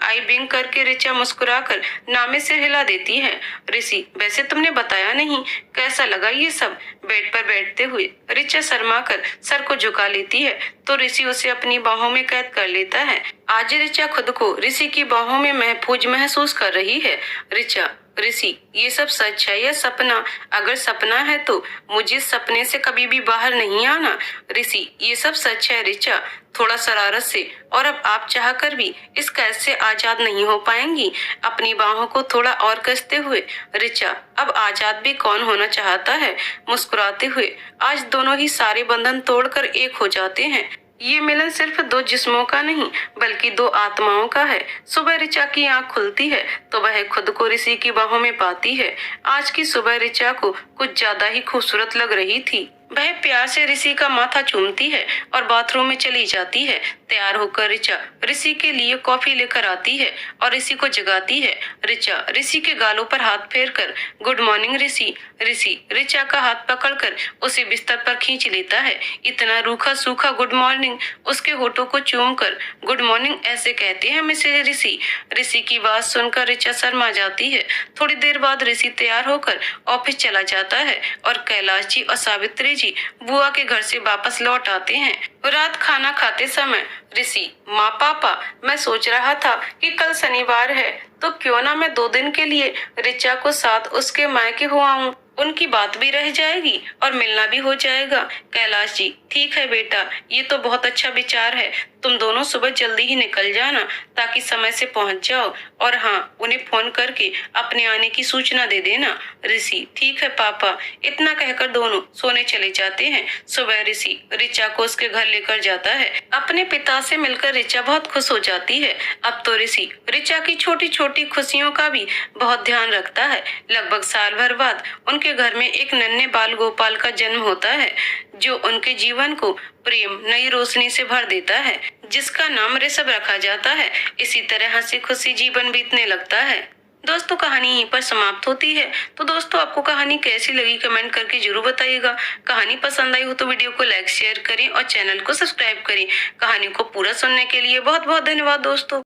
आई बिंग करके ऋचा मुस्कुराकर नामे सिर हिला देती है। ऋषि, वैसे तुमने बताया नहीं, कैसा लगा ये सब? बेड पर बैठते हुए ऋचा शर्माकर सर को झुका लेती है तो ऋषि उसे अपनी बाहों में कैद कर लेता है। आज ऋचा खुद को ऋषि की बाहों में महफूज महसूस कर रही है। ऋचा, ऋषि, ये सब सच है या सपना? अगर सपना है तो मुझे सपने से कभी भी बाहर नहीं आना। ऋषि, ये सब सच है ऋचा, थोड़ा शरारत से, और अब आप चाहकर भी इस कैद से आजाद नहीं हो पाएंगी। अपनी बाहों को थोड़ा और कसते हुए ऋचा अब आजाद भी कौन होना चाहता है? मुस्कुराते हुए आज दोनों ही सारे बंधन तोड़कर एक हो जाते हैं। ये मिलन सिर्फ दो जिस्मों का नहीं बल्कि दो आत्माओं का है। सुबह ऋचा की आंख खुलती है तो वह खुद को ऋषि की बाहों में पाती है। आज की सुबह ऋचा को कुछ ज्यादा ही खूबसूरत लग रही थी। वह प्यार से ऋषि का माथा चूमती है और बाथरूम में चली जाती है। तैयार होकर ऋचा ऋषि के लिए कॉफी लेकर आती है और ऋषि को जगाती है। ऋचा ऋषि के गालों पर हाथ फेरकर गुड मॉर्निंग ऋषि। ऋषि ऋचा का हाथ पकड़कर उसे बिस्तर पर खींच लेता है। इतना रूखा सूखा गुड मॉर्निंग, उसके होठों को चूमकर गुड मॉर्निंग ऐसे कहते हैं मिसेज ऋषि। ऋषि की बात सुनकर ऋचा शर्मा जाती है। थोड़ी देर बाद ऋषि तैयार होकर ऑफिस चला जाता है और कैलाश जी और सावित्री जी बुआ के घर से वापस लौट आते हैं। रात खाना खाते समय ऋषि, माँ पापा, मैं सोच रहा था कि कल शनिवार है तो क्यों ना मैं 2 दिन के लिए ऋचा को साथ उसके मायके हो आऊं। उनकी बात भी रह जाएगी और मिलना भी हो जाएगा। कैलाश जी, ठीक है बेटा, ये तो बहुत अच्छा विचार है। तुम दोनों सुबह जल्दी ही निकल जाना ताकि समय से पहुंच जाओ, और हाँ, उन्हें फोन करके अपने आने की सूचना दे देना। ऋषि, ठीक है पापा। इतना कहकर दोनों सोने चले जाते हैं। सुबह ऋषि ऋचा को उसके घर लेकर जाता है। अपने पिता से मिलकर ऋचा बहुत खुश हो जाती है। अब तो ऋषि ऋचा की छोटी छोटी खुशियों का भी बहुत ध्यान रखता है। लगभग साल भर बाद उनके घर में एक नन्हे बाल गोपाल का जन्म होता है जो उनके जीवन को प्रेम नई रोशनी से भर देता है, जिसका नाम ऋषभ रखा जाता है। इसी तरह हंसी खुशी जीवन बीतने लगता है। दोस्तों, कहानी यहीं पर समाप्त होती है। तो दोस्तों, आपको कहानी कैसी लगी कमेंट करके जरूर बताइएगा। कहानी पसंद आई हो तो वीडियो को लाइक शेयर करें और चैनल को सब्सक्राइब करें। कहानी को पूरा सुनने के लिए बहुत बहुत धन्यवाद दोस्तों।